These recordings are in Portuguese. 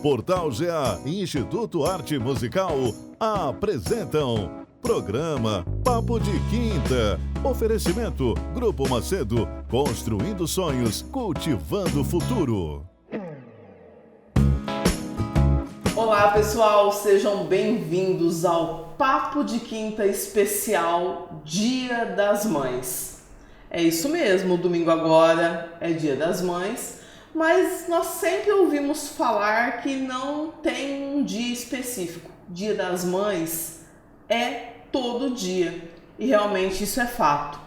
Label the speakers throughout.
Speaker 1: Portal GA e Instituto Arte Musical apresentam programa Papo de Quinta. Oferecimento Grupo Macedo, construindo sonhos, cultivando o futuro.
Speaker 2: Olá pessoal, sejam bem-vindos ao Papo de Quinta especial Dia das Mães. É isso mesmo, domingo agora é Dia das Mães, mas nós sempre ouvimos falar que não tem um dia específico. Dia das Mães é todo dia e realmente isso é fato.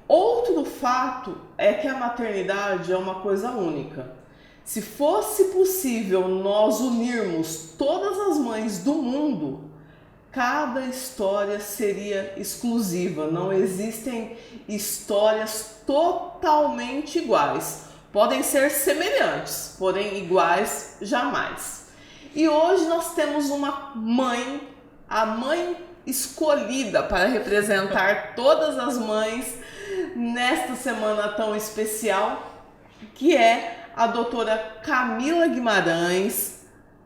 Speaker 2: Outro fato é que a maternidade é uma coisa única. Se fosse possível nós unirmos todas as mães do mundo, cada história seria exclusiva. Não existem histórias totalmente iguais. Podem ser semelhantes, porém iguais jamais. E hoje nós temos uma mãe, a mãe escolhida para representar todas as mães nesta semana tão especial, que é a doutora Camila Guimarães,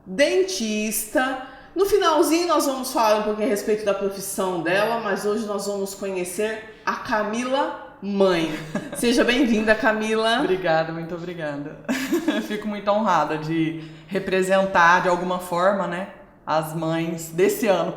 Speaker 2: dentista. No finalzinho nós vamos falar um pouquinho a respeito da profissão dela, mas hoje nós vamos conhecer a Camila mãe. Seja bem-vinda, Camila.
Speaker 3: Obrigada, muito obrigada. Fico muito honrada de representar de alguma forma, né, as mães desse ano.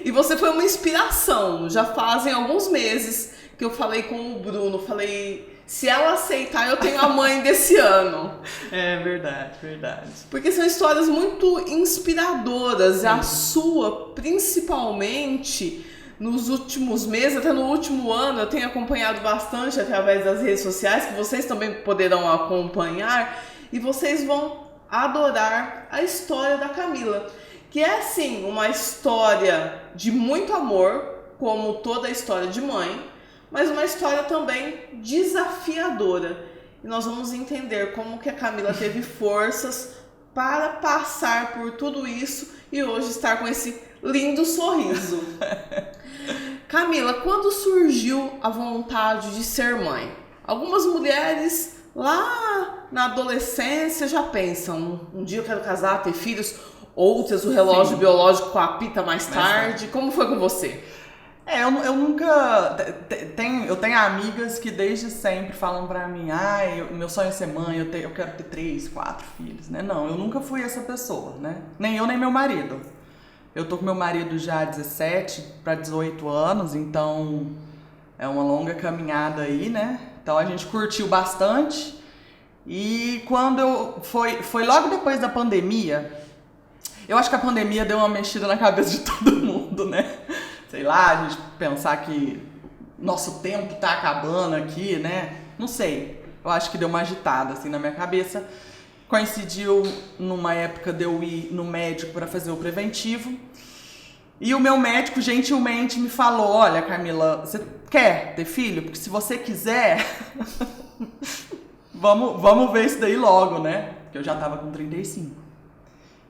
Speaker 2: E você foi uma inspiração. Já fazem alguns meses que eu falei com o Bruno, falei, se ela aceitar, eu tenho a mãe desse ano.
Speaker 3: É verdade, verdade.
Speaker 2: Porque são histórias muito inspiradoras. A sua, principalmente, nos últimos meses, até no último ano, eu tenho acompanhado bastante através das redes sociais, que vocês também poderão acompanhar, e vocês vão adorar a história da Camila, que é, sim, uma história de muito amor, como toda a história de mãe, mas uma história também desafiadora. E nós vamos entender como que a Camila teve forças para passar por tudo isso e hoje estar com esse lindo sorriso. Camila, quando surgiu a vontade de ser mãe? Algumas mulheres lá na adolescência já pensam, um dia eu quero casar, ter filhos, outras o relógio biológico apita mais tarde. Como foi com você?
Speaker 3: Eu nunca... Eu tenho amigas que desde sempre falam pra mim, meu sonho é ser mãe, eu quero ter 3, 4 filhos, né? Não, eu nunca fui essa pessoa, né? Nem eu, nem meu marido. Eu tô com meu marido já há 17 para 18 anos, então é uma longa caminhada aí, né? Então a gente curtiu bastante. E quando foi logo depois da pandemia, eu acho que a pandemia deu uma mexida na cabeça de todo mundo, né? Sei lá, a gente pensar que nosso tempo tá acabando aqui, né? Não sei, eu acho que deu uma agitada assim na minha cabeça. Coincidiu numa época de eu ir no médico para fazer o preventivo. E o meu médico gentilmente me falou, olha, Camila, você quer ter filho? Porque se você quiser, vamos ver isso daí logo, né? Porque eu já tava com 35.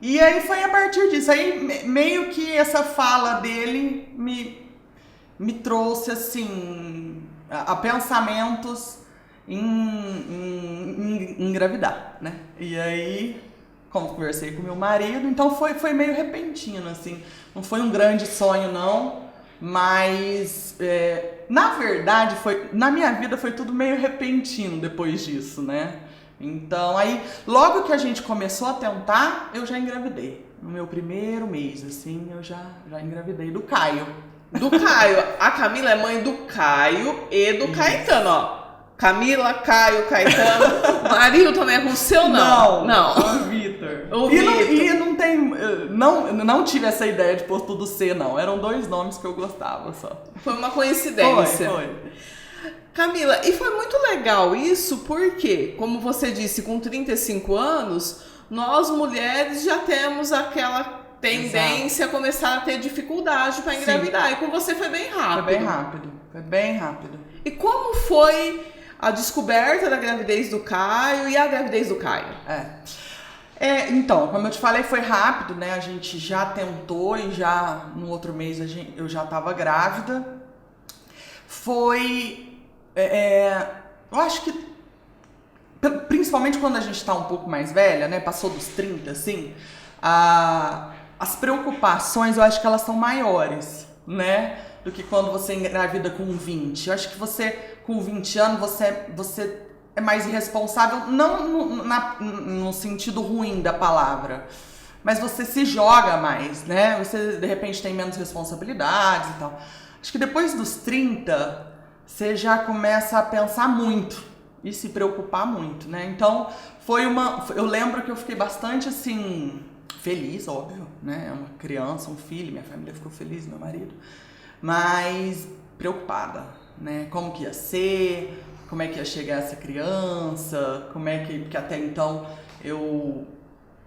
Speaker 3: E aí foi a partir disso. Aí meio que essa fala dele me trouxe, assim, a pensamentos em engravidar, né? E aí, conversei com meu marido, então foi meio repentino, assim. Não foi um grande sonho, não, mas na verdade, na minha vida foi tudo meio repentino depois disso, né? Então, aí, logo que a gente começou a tentar, eu já engravidei. No meu primeiro mês, assim, eu já engravidei do Caio.
Speaker 2: Do Caio. A Camila é mãe do Caio e do Caetano, ó. Camila, Caio, Caetano. Marido também é com o seu, não?
Speaker 3: Não. O Vitor. E não tem... Não tive essa ideia de pôr tudo C, não. Eram 2 nomes que eu gostava só.
Speaker 2: Foi uma coincidência.
Speaker 3: Foi.
Speaker 2: Camila, e foi muito legal isso porque, como você disse, com 35 anos, nós mulheres já temos aquela tendência a começar a ter dificuldade para engravidar. Sim. E com você foi bem rápido.
Speaker 3: Foi bem rápido.
Speaker 2: E como foi a descoberta da gravidez do Caio e a gravidez do Caio?
Speaker 3: Então, como eu te falei, foi rápido, né? A gente já tentou e já no outro mês eu já estava grávida. Eu acho que principalmente quando a gente tá um pouco mais velha, né? Passou dos 30, assim, as preocupações, eu acho que elas são maiores, né? Do que quando você engravida com 20. Eu acho que você, com 20 anos, você é mais irresponsável, não no sentido ruim da palavra, mas você se joga mais, né? Você, de repente, tem menos responsabilidades e tal. Acho que depois dos 30, você já começa a pensar muito e se preocupar muito, né? Então, eu lembro que eu fiquei bastante, assim, feliz, óbvio, né? Uma criança, um filho, minha família ficou feliz, meu marido, mas preocupada, né? Como que ia ser, como é que ia chegar essa criança, porque até então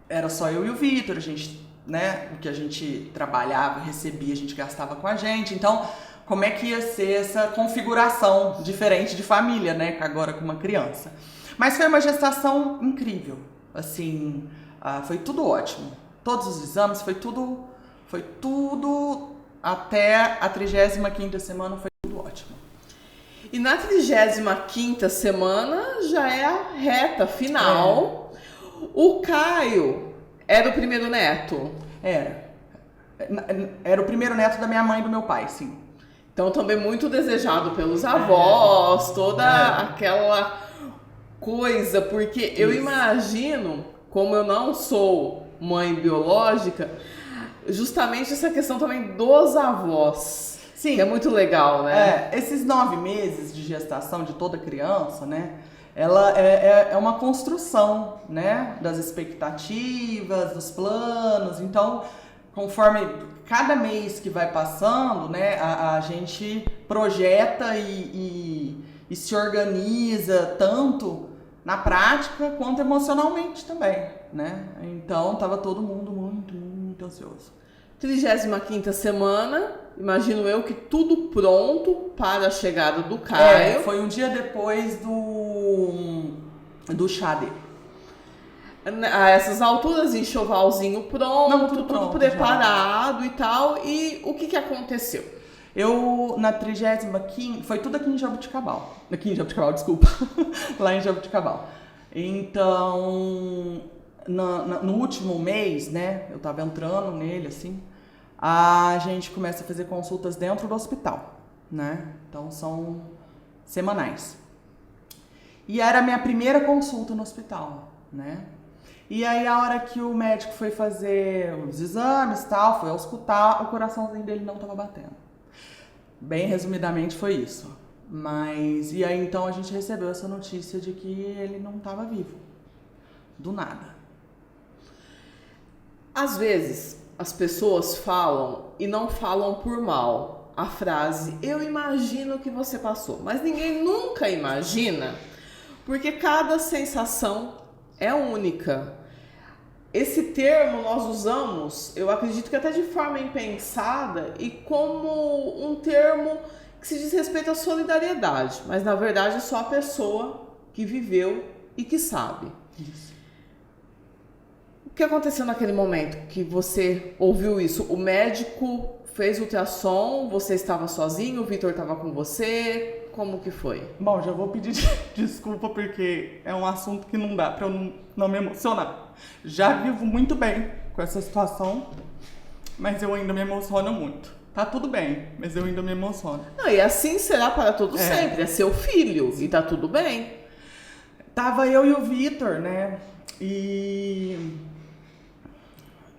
Speaker 3: era só eu e o Vitor, a gente, né? O que a gente trabalhava, recebia, a gente gastava com a gente, então como é que ia ser essa configuração diferente de família, né? Agora com uma criança. Mas foi uma gestação incrível, assim, foi tudo ótimo. Todos os exames, foi tudo até a 35ª semana, foi tudo ótimo.
Speaker 2: E na 35ª semana já é a reta final. O Caio era o primeiro neto?
Speaker 3: Era o primeiro neto da minha mãe e do meu pai, sim.
Speaker 2: Então também muito desejado pelos avós, toda aquela coisa, porque eu imagino, como eu não sou mãe biológica, justamente essa questão também dos avós.
Speaker 3: Sim.
Speaker 2: Que é muito legal, né?
Speaker 3: Esses 9 meses de gestação de toda criança, né? Ela é uma construção, né? Das expectativas, dos planos. Então, conforme cada mês que vai passando, né? A gente projeta e se organiza tanto na prática quanto emocionalmente também, né? Então, tava todo mundo muito ansioso.
Speaker 2: 35ª semana, imagino eu que tudo pronto para a chegada do Caio.
Speaker 3: Foi um dia depois do chá dele.
Speaker 2: A essas alturas, enxovalzinho pronto, tudo
Speaker 3: pronto,
Speaker 2: preparado já. E tal. E o que aconteceu?
Speaker 3: Eu, na 35ª, foi tudo aqui em Jaboticabal. Desculpa. Lá em Jaboticabal. Então, no último mês, né, eu tava entrando nele, assim, a gente começa a fazer consultas dentro do hospital, né? Então, são semanais. E era a minha primeira consulta no hospital, né? E aí, a hora que o médico foi fazer os exames e tal, foi auscultar, o coraçãozinho dele não tava batendo. Bem resumidamente, foi isso. E aí, então, a gente recebeu essa notícia de que ele não tava vivo. Do nada.
Speaker 2: Às vezes, as pessoas falam e não falam por mal a frase "eu imagino que você passou", mas ninguém nunca imagina, porque cada sensação é única. Esse termo nós usamos, eu acredito que até de forma impensada e como um termo que se diz respeito à solidariedade, mas na verdade é só a pessoa que viveu e que sabe.
Speaker 3: Isso.
Speaker 2: O que aconteceu naquele momento que você ouviu isso? O médico fez ultrassom, você estava sozinho, o Vitor estava com você, como que foi?
Speaker 3: Bom, já vou pedir desculpa porque é um assunto que não dá para eu não me emocionar. Já vivo muito bem com essa situação, mas eu ainda me emociono muito. Tá tudo bem, mas eu ainda me emociono.
Speaker 2: Não, e assim será para todo sempre, é seu filho, e tá tudo bem.
Speaker 3: Tava eu e o Vitor, né? E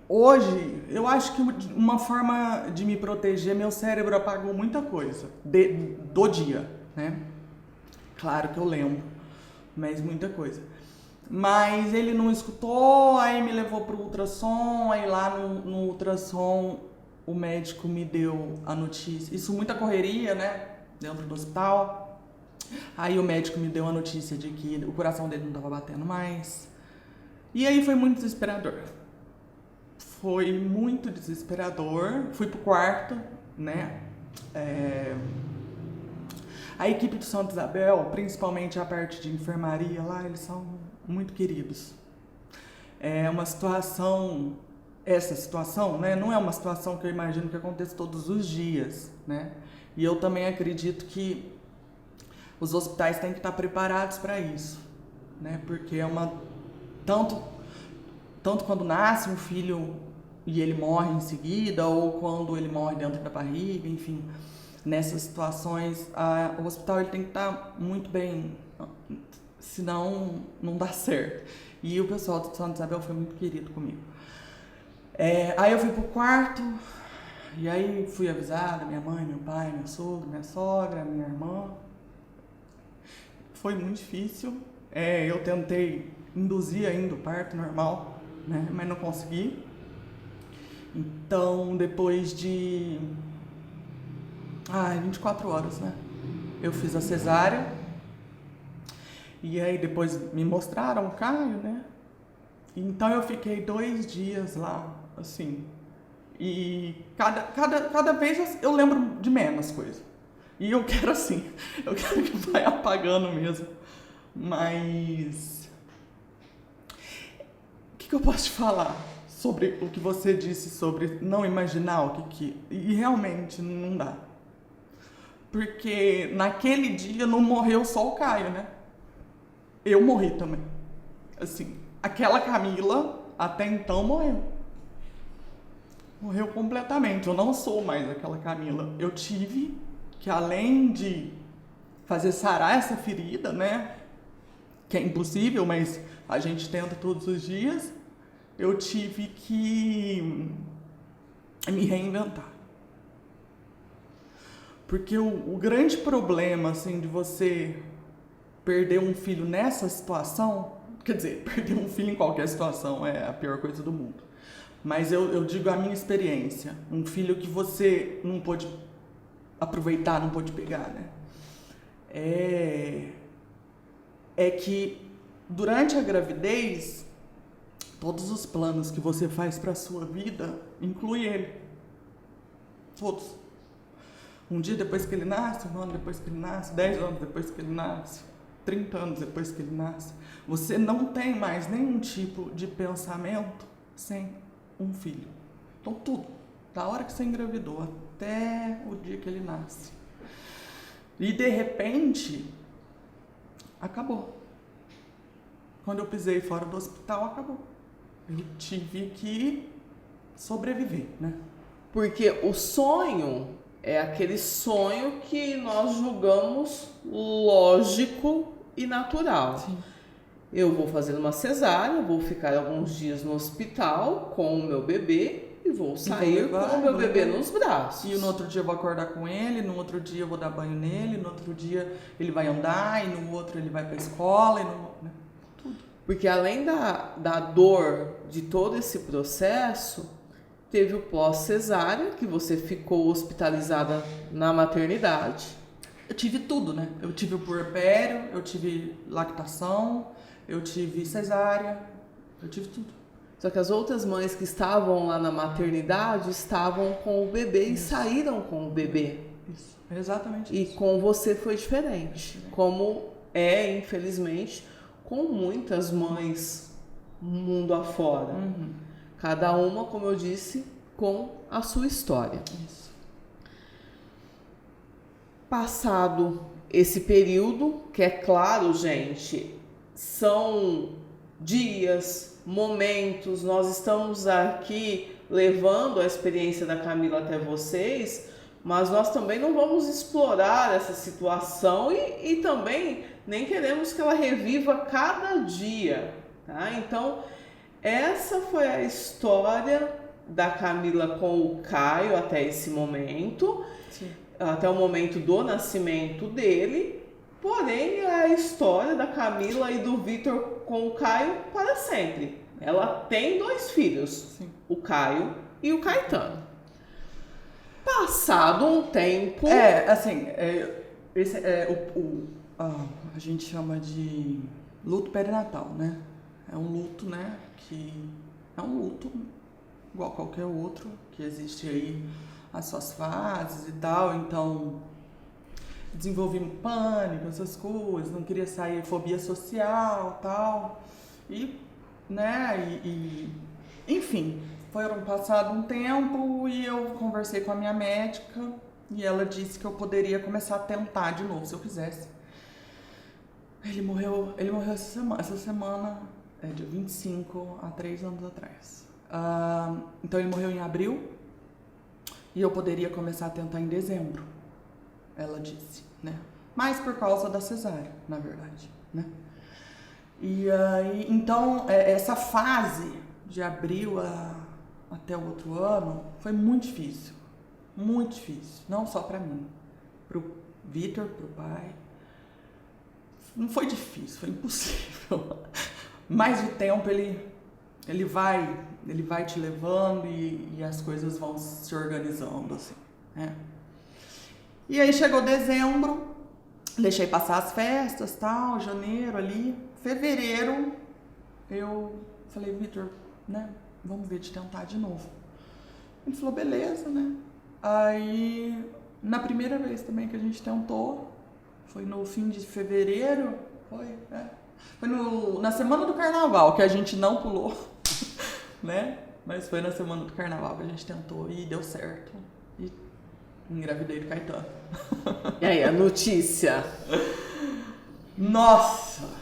Speaker 3: hoje, eu acho que uma forma de me proteger, meu cérebro apagou muita coisa do dia, né? Claro que eu lembro, mas muita coisa. Mas ele não escutou, aí me levou pro ultrassom, aí lá no ultrassom o médico me deu a notícia. Isso muita correria, né? Dentro do hospital. Aí o médico me deu a notícia de que o coração dele não estava batendo mais. E aí foi muito desesperador. Foi muito desesperador. Fui pro quarto, né? A equipe do Santa Isabel, principalmente a parte de enfermaria lá, eles são muito queridos. É uma situação, essa situação, né? Não é uma situação que eu imagino que aconteça todos os dias, né? E eu também acredito que os hospitais têm que estar preparados para isso, né? Porque é uma... Tanto quando nasce um filho e ele morre em seguida, ou quando ele morre dentro da barriga, enfim. Nessas situações, o hospital ele tem que estar muito bem, senão não dá certo. E o pessoal de Santa Isabel foi muito querido comigo. Aí eu fui pro quarto, e aí fui avisada, minha mãe, meu pai, meu sogro, minha sogra, minha irmã. Foi muito difícil. Eu tentei induzir ainda o parto normal, né? Mas não consegui. Então, depois de 24 horas, né? Eu fiz a cesárea. E aí depois me mostraram o Caio, né? Então eu fiquei 2 dias lá, assim. E cada vez eu lembro de menos coisas. E eu quero assim, eu quero que vai apagando mesmo. Mas o que eu posso te falar sobre o que você disse sobre não imaginar o que... E realmente não dá. Porque naquele dia não morreu só o Caio, né? Eu morri também. Assim, aquela Camila até então morreu. Morreu completamente. Eu não sou mais aquela Camila. Eu tive que, além de fazer sarar essa ferida, né? Que é impossível, mas a gente tenta todos os dias. Eu tive que me reinventar. Porque o grande problema, assim, de você perder um filho nessa situação, quer dizer, perder um filho em qualquer situação é a pior coisa do mundo. Mas eu digo a minha experiência, um filho que você não pôde aproveitar, não pôde pegar, né? É que durante a gravidez, todos os planos que você faz para a sua vida, inclui ele. Todos. Um dia depois que ele nasce, 1 ano depois que ele nasce, 10 anos depois que ele nasce, 30 anos depois que ele nasce, você não tem mais nenhum tipo de pensamento sem um filho. Então tudo, da hora que você engravidou até o dia que ele nasce. E de repente, acabou. Quando eu pisei fora do hospital, acabou. Eu tive que sobreviver, né?
Speaker 2: Porque o sonho é aquele sonho que nós julgamos lógico e natural.
Speaker 3: Sim.
Speaker 2: Eu vou fazer uma cesárea, vou ficar alguns dias no hospital com o meu bebê e vou sair com o meu bebê nos braços.
Speaker 3: E no outro dia eu vou acordar com ele, no outro dia eu vou dar banho nele, no outro dia ele vai andar, e no outro ele vai pra escola, e né? Tudo.
Speaker 2: Porque além da dor de todo esse processo, teve o pós-cesárea, que você ficou hospitalizada na maternidade.
Speaker 3: Eu tive tudo, né? Eu tive o puerpério, eu tive lactação, eu tive cesárea, eu tive tudo.
Speaker 2: Só que as outras mães que estavam lá na maternidade estavam com o bebê e saíram com o bebê.
Speaker 3: Isso, é exatamente
Speaker 2: E
Speaker 3: isso.
Speaker 2: com você foi diferente. Como infelizmente, com muitas mães mundo afora.
Speaker 3: Uhum.
Speaker 2: Cada uma, como eu disse, com a sua história.
Speaker 3: Isso.
Speaker 2: Passado esse período, que é claro, gente, são dias, momentos, nós estamos aqui levando a experiência da Camila até vocês, mas nós também não vamos explorar essa situação e também nem queremos que ela reviva cada dia, tá? Então, essa foi a história da Camila com o Caio até esse momento.
Speaker 3: Sim.
Speaker 2: Até o momento do nascimento dele, porém é a história da Camila e do Vitor com o Caio para sempre. Ela tem 2 filhos,
Speaker 3: Sim.
Speaker 2: o Caio e o Caetano. Passado um tempo...
Speaker 3: a gente chama de luto perinatal, né? É um luto, né? Que é um luto igual qualquer outro, que existe aí as suas fases e tal, então desenvolvi pânico, essas coisas, não queria sair, fobia social, tal, e, né, enfim, foram passado um tempo e eu conversei com a minha médica e ela disse que eu poderia começar a tentar de novo, se eu quisesse. Ele morreu essa semana, dia 25, há 3 anos atrás. Então ele morreu em abril e eu poderia começar a tentar em dezembro, ela disse, né? Mas por causa da cesárea, na verdade, né? E aí, então, essa fase de abril até o outro ano foi muito difícil, não só pra mim, pro Vitor, pro pai. Não foi difícil, foi impossível. Mas o tempo, ele vai te levando e as coisas vão se organizando, assim, né? E aí chegou dezembro, deixei passar as festas, tal, janeiro ali. Fevereiro, eu falei, Vitor, né, vamos ver de tentar de novo. Ele falou, beleza, né? Aí, na primeira vez também que a gente tentou, foi no fim de fevereiro, foi na semana do carnaval, que a gente não pulou, né? Mas foi na semana do carnaval que a gente tentou e deu certo. E engravidei do Caetano.
Speaker 2: E aí, a notícia?
Speaker 3: Nossa!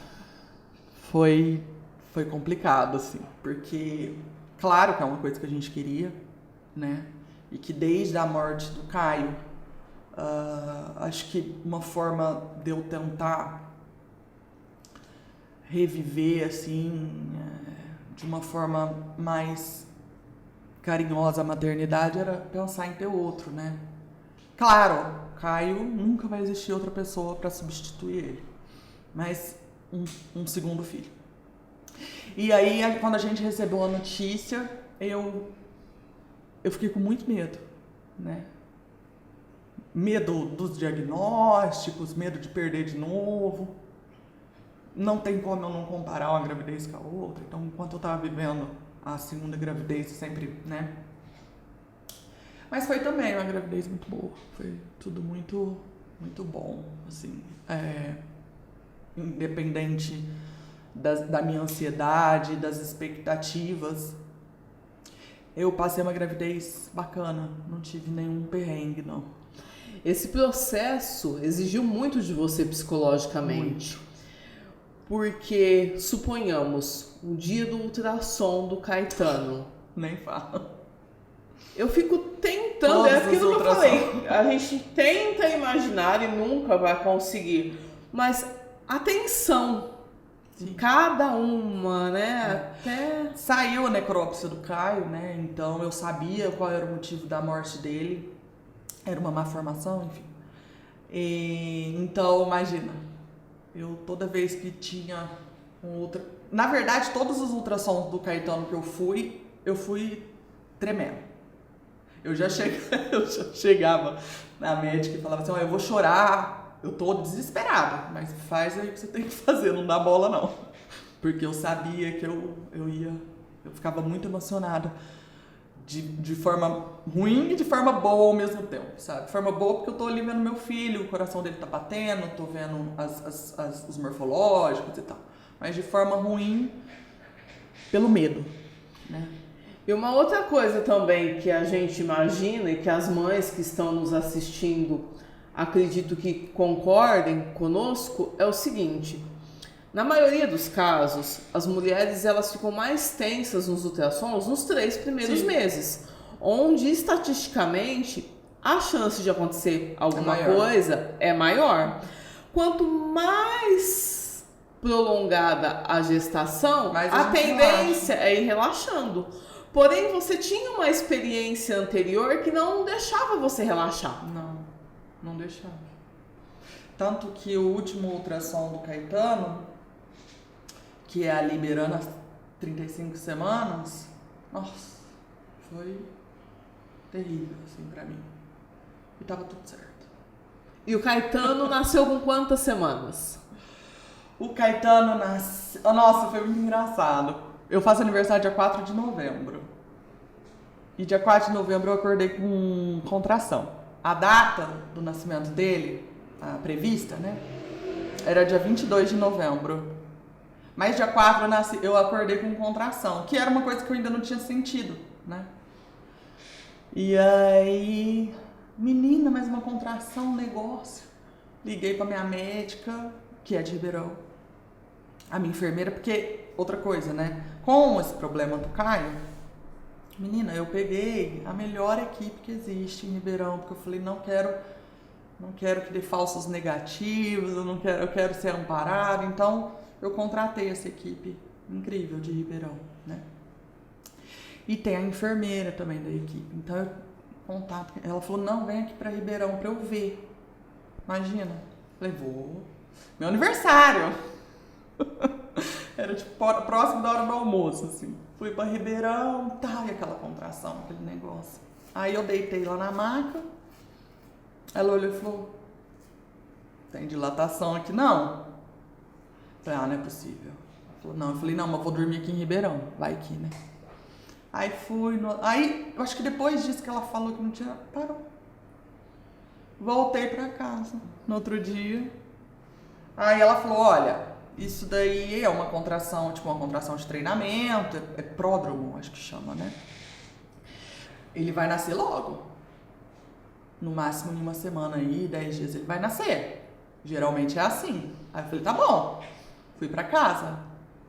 Speaker 3: Foi complicado, assim, porque, claro que é uma coisa que a gente queria, né? E que desde a morte do Caio, acho que uma forma de eu tentar reviver, assim, de uma forma mais carinhosa a maternidade era pensar em ter outro, né? Claro, Caio nunca vai existir outra pessoa para substituir ele, mas um segundo filho. E aí, quando a gente recebeu a notícia, eu fiquei com muito medo, né? Medo dos diagnósticos, medo de perder de novo. Não tem como eu não comparar uma gravidez com a outra. Então, enquanto eu tava vivendo a segunda gravidez, sempre, né? Mas foi também uma gravidez muito boa. Foi tudo muito, muito bom, assim. Independente da minha ansiedade, das expectativas, eu passei uma gravidez bacana, não tive nenhum perrengue, não.
Speaker 2: Esse processo exigiu muito de você psicologicamente.
Speaker 3: Muito.
Speaker 2: Porque, suponhamos, o dia do ultrassom do Caetano.
Speaker 3: Nem fala.
Speaker 2: Eu fico tentando, é aquilo que eu falei, a gente tenta imaginar e nunca vai conseguir, mas a tensão de cada uma, né, até...
Speaker 3: Saiu a necrópsia do Caio, né, então eu sabia qual era o motivo da morte dele, era uma má formação, enfim. Então, imagina, eu toda vez que tinha na verdade, todos os ultrassons do Caetano que eu fui tremendo. Eu já chegava na médica e falava assim, eu vou chorar, eu tô desesperada, mas faz aí o que você tem que fazer, não dá bola não. Porque eu sabia que eu ficava muito emocionada, de forma ruim e de forma boa ao mesmo tempo, sabe? De forma boa porque eu tô ali vendo meu filho, o coração dele tá batendo, tô vendo os morfológicos e tal. Mas de forma ruim, pelo medo, né?
Speaker 2: E uma outra coisa também que a gente imagina e que as mães que estão nos assistindo acredito que concordem conosco é o seguinte: na maioria dos casos, as mulheres elas ficam mais tensas nos ultrassons nos 3 primeiros meses, onde estatisticamente a chance de acontecer alguma coisa é maior. Quanto mais prolongada a gestação, a tendência é ir relaxando. Porém, você tinha uma experiência anterior que não deixava você relaxar.
Speaker 3: Não deixava. Tanto que o último ultrassom do Caetano, que é a liberando as 35 semanas, nossa, foi terrível, assim, pra mim. E tava tudo certo.
Speaker 2: E o Caetano nasceu com quantas semanas?
Speaker 3: O Caetano nasceu... Nossa, foi muito engraçado. Eu faço aniversário dia 4 de novembro. E dia 4 de novembro eu acordei com contração. A data do nascimento dele, a prevista, né? Era dia 22 de novembro. Mas dia 4 eu acordei com contração, que era uma coisa que eu ainda não tinha sentido, né? E aí... Menina, mas uma contração, um negócio. Liguei pra minha médica, que é de Ribeirão. a minha enfermeira, porque outra coisa, né? Com esse problema do Caio, menina, eu peguei a melhor equipe que existe em Ribeirão, porque eu falei, não quero que dê falsos negativos, eu quero ser amparado. Então, eu contratei essa equipe incrível de Ribeirão, né? E tem a enfermeira também da equipe. Então, eu contato. Ela falou, não, vem aqui pra Ribeirão pra eu ver. Imagina. Falei, vou. Meu aniversário. Era tipo próximo da hora do almoço, assim. Fui pra Ribeirão, tal, e aquela contração, aquele negócio. Aí eu deitei lá na maca. Ela olhou e falou, tem dilatação aqui não? Falei, não é possível. Ela falou, não. Eu falei, não, mas vou dormir aqui em Ribeirão. Vai aqui, né? Aí fui, aí eu acho que depois disso que ela falou que não tinha, parou. Voltei pra casa no outro dia. Aí ela falou, olha, isso daí é uma contração, tipo uma contração de treinamento, é pródromo, acho que chama, né? Ele vai nascer logo. No máximo em uma semana aí, 10 dias ele vai nascer. Geralmente é assim. Aí eu falei, tá bom. Fui pra casa.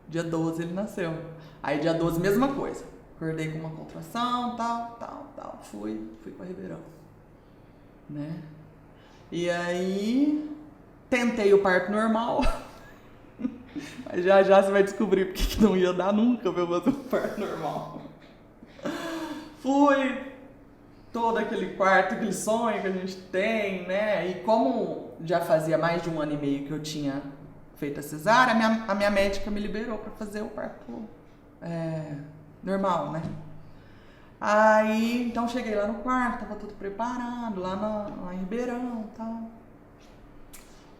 Speaker 3: Dia 12 ele nasceu. Aí dia 12, mesma coisa. Acordei com uma contração, tal. Fui pra Ribeirão. Né? E aí, tentei o parto normal. Mas já você vai descobrir porque que não ia dar nunca pra eu fazer o parto normal. Fui, todo aquele quarto, aquele sonho que a gente tem, né? E como já fazia mais de 1 ano e meio que eu tinha feito a cesárea, a minha médica me liberou pra fazer o parto normal, né? Aí, então cheguei lá no quarto, tava tudo preparado, lá em Ribeirão e tal.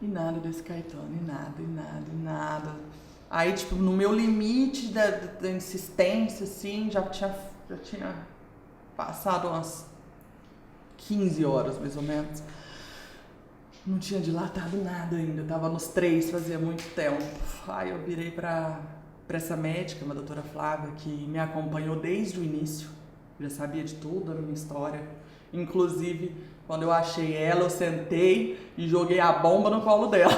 Speaker 3: E nada desse Caetano, e nada. Aí, tipo, no meu limite da insistência, assim, já tinha passado umas 15 horas, mais ou menos. Não tinha dilatado nada ainda, eu tava nos 3, fazia muito tempo. Aí eu virei pra essa médica, uma doutora Flávia, que me acompanhou desde o início. Já sabia de tudo a minha história. Inclusive, quando eu achei ela, eu sentei e joguei a bomba no colo dela.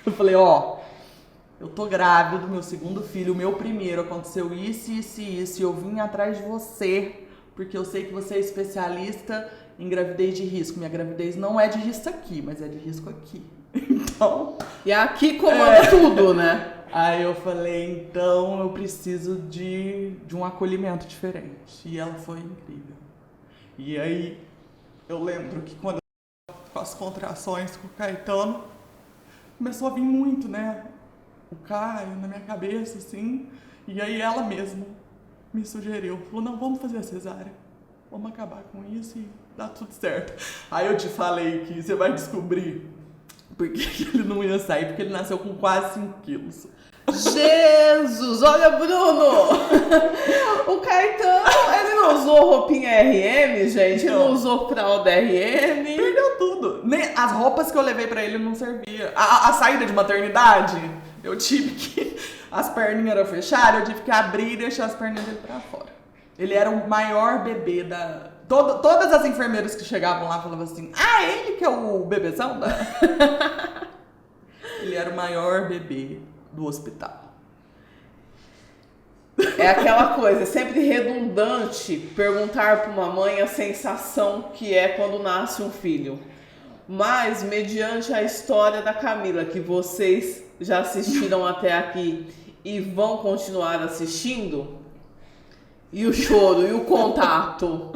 Speaker 3: Eu falei, eu tô grávida do meu segundo filho, o meu primeiro, aconteceu isso, e eu vim atrás de você, porque eu sei que você é especialista em gravidez de risco. Minha gravidez não é de risco aqui, mas é de risco aqui. Então...
Speaker 2: E aqui comanda tudo, né?
Speaker 3: Aí eu falei, então eu preciso de um acolhimento diferente. E ela foi incrível. E aí eu lembro que quando eu com as contrações com o Caetano, começou a vir muito, né? O Caio na minha cabeça, assim. E aí ela mesma me sugeriu, falou, não, vamos fazer a cesárea. Vamos acabar com isso e dá tudo certo. Aí eu te falei que você vai descobrir por que ele não ia sair, porque ele nasceu com quase 5 quilos.
Speaker 2: Jesus, olha, Bruno! O Caetano, ele não usou roupinha RM, gente? Ele não usou fralda RM?
Speaker 3: Perdeu tudo. Nem as roupas que eu levei pra ele não servia. A saída de maternidade, eu tive que... As perninhas eram fechadas, eu tive que abrir e deixar as perninhas dele pra fora. Ele era o maior bebê da... Todas as enfermeiras que chegavam lá falavam assim, ele que é o bebezão da... Ele era o maior bebê do hospital.
Speaker 2: É aquela coisa, é sempre redundante perguntar para uma mãe a sensação que é quando nasce um filho. Mas, mediante a história da Camila, que vocês já assistiram até aqui e vão continuar assistindo, e o choro, e o contato...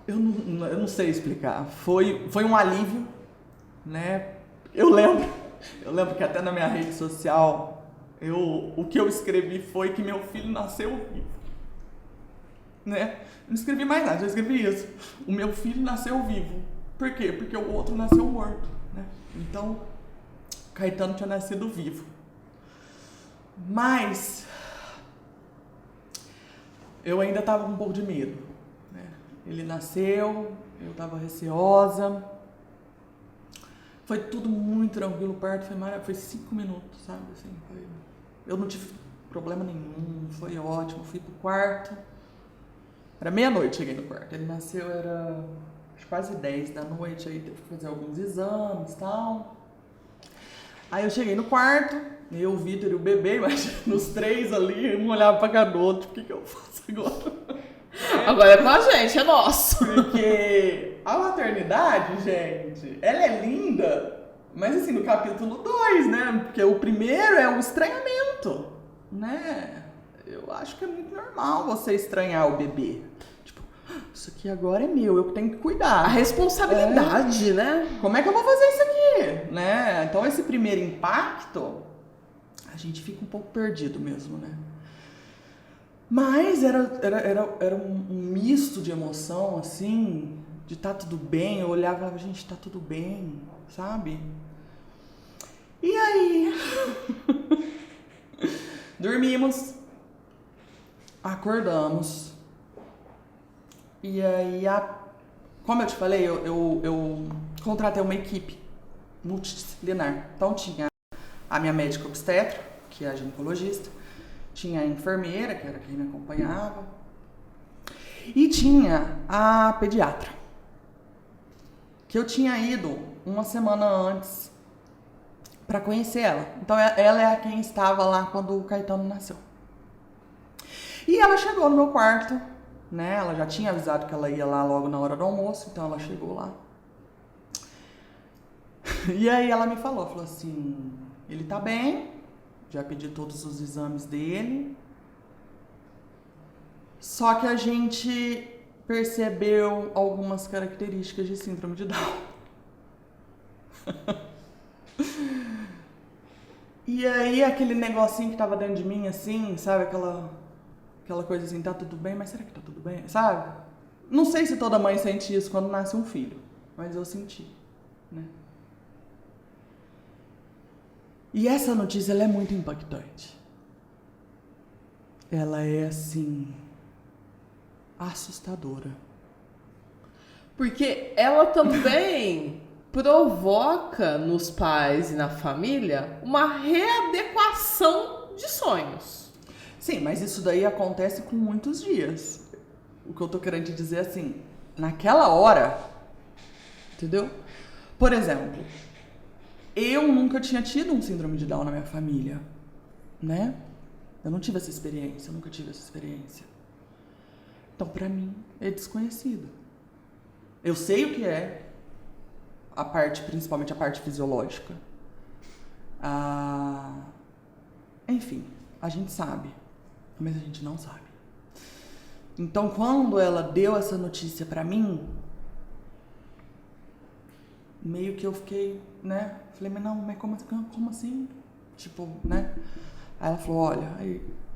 Speaker 3: Eu não sei explicar. Foi um alívio, né? Eu lembro que até na minha rede social, o que eu escrevi foi que meu filho nasceu vivo, né? Não escrevi mais nada, já escrevi isso. O meu filho nasceu vivo. Por quê? Porque o outro nasceu morto, né? Então, Caetano tinha nascido vivo. Mas eu ainda tava com um pouco de medo, né? Ele nasceu, eu tava receosa. Foi tudo muito tranquilo, o parto foi maravilhoso, foi 5 minutos, sabe, assim, eu não tive problema nenhum, foi ótimo, fui pro quarto, era meia-noite, cheguei no quarto, ele nasceu, era quase 10 da noite, aí teve que fazer alguns exames e tal, Aí eu cheguei no quarto, eu, o Vitor e o bebê, imagina, os três ali, um olhava pra cada outro, o que eu faço agora?
Speaker 2: Agora é com a gente, é nosso.
Speaker 3: Porque a maternidade, gente, ela é linda, mas assim, no capítulo 2, né? Porque o primeiro é o estranhamento, né? Eu acho que é muito normal você estranhar o bebê. Tipo, isso aqui agora é meu, eu tenho que cuidar.
Speaker 2: A responsabilidade, né?
Speaker 3: Como é que eu vou fazer isso aqui? Né? Então esse primeiro impacto, a gente fica um pouco perdido mesmo, né? Mas era um misto de emoção, assim, de tá tudo bem. Eu olhava e falava, gente, tá tudo bem, sabe? E aí? Dormimos, acordamos. E aí, como eu te falei, eu contratei uma equipe multidisciplinar. Então tinha a minha médica obstetra, que é a ginecologista, tinha a enfermeira, que era quem me acompanhava, e tinha a pediatra, que eu tinha ido uma semana antes para conhecer ela. Então ela é quem estava lá quando o Caetano nasceu. E ela chegou no meu quarto, né? Ela já tinha avisado que ela ia lá logo na hora do almoço, então ela chegou lá. E aí ela me falou assim, ele tá bem, já pedi todos os exames dele, só que a gente percebeu algumas características de síndrome de Down. E aí aquele negocinho que tava dentro de mim, assim, sabe, aquela coisa assim, tá tudo bem, mas será que tá tudo bem, sabe? Não sei se toda mãe sente isso quando nasce um filho, mas eu senti, né? E essa notícia, ela é muito impactante. Ela é, assim, assustadora.
Speaker 2: Porque ela também provoca nos pais e na família uma readequação de sonhos.
Speaker 3: Sim, mas isso daí acontece com muitos dias. O que eu tô querendo te dizer assim, naquela hora, entendeu? Por exemplo, eu nunca tinha tido um síndrome de Down na minha família, né? Eu não tive essa experiência, eu nunca tive essa experiência. Então, pra mim, é desconhecido. Eu sei o que é a parte, principalmente a parte fisiológica. Enfim, a gente sabe, mas a gente não sabe. Então, quando ela deu essa notícia pra mim, meio que eu fiquei, né? Falei, mas como assim? Tipo, né? Aí ela falou, olha...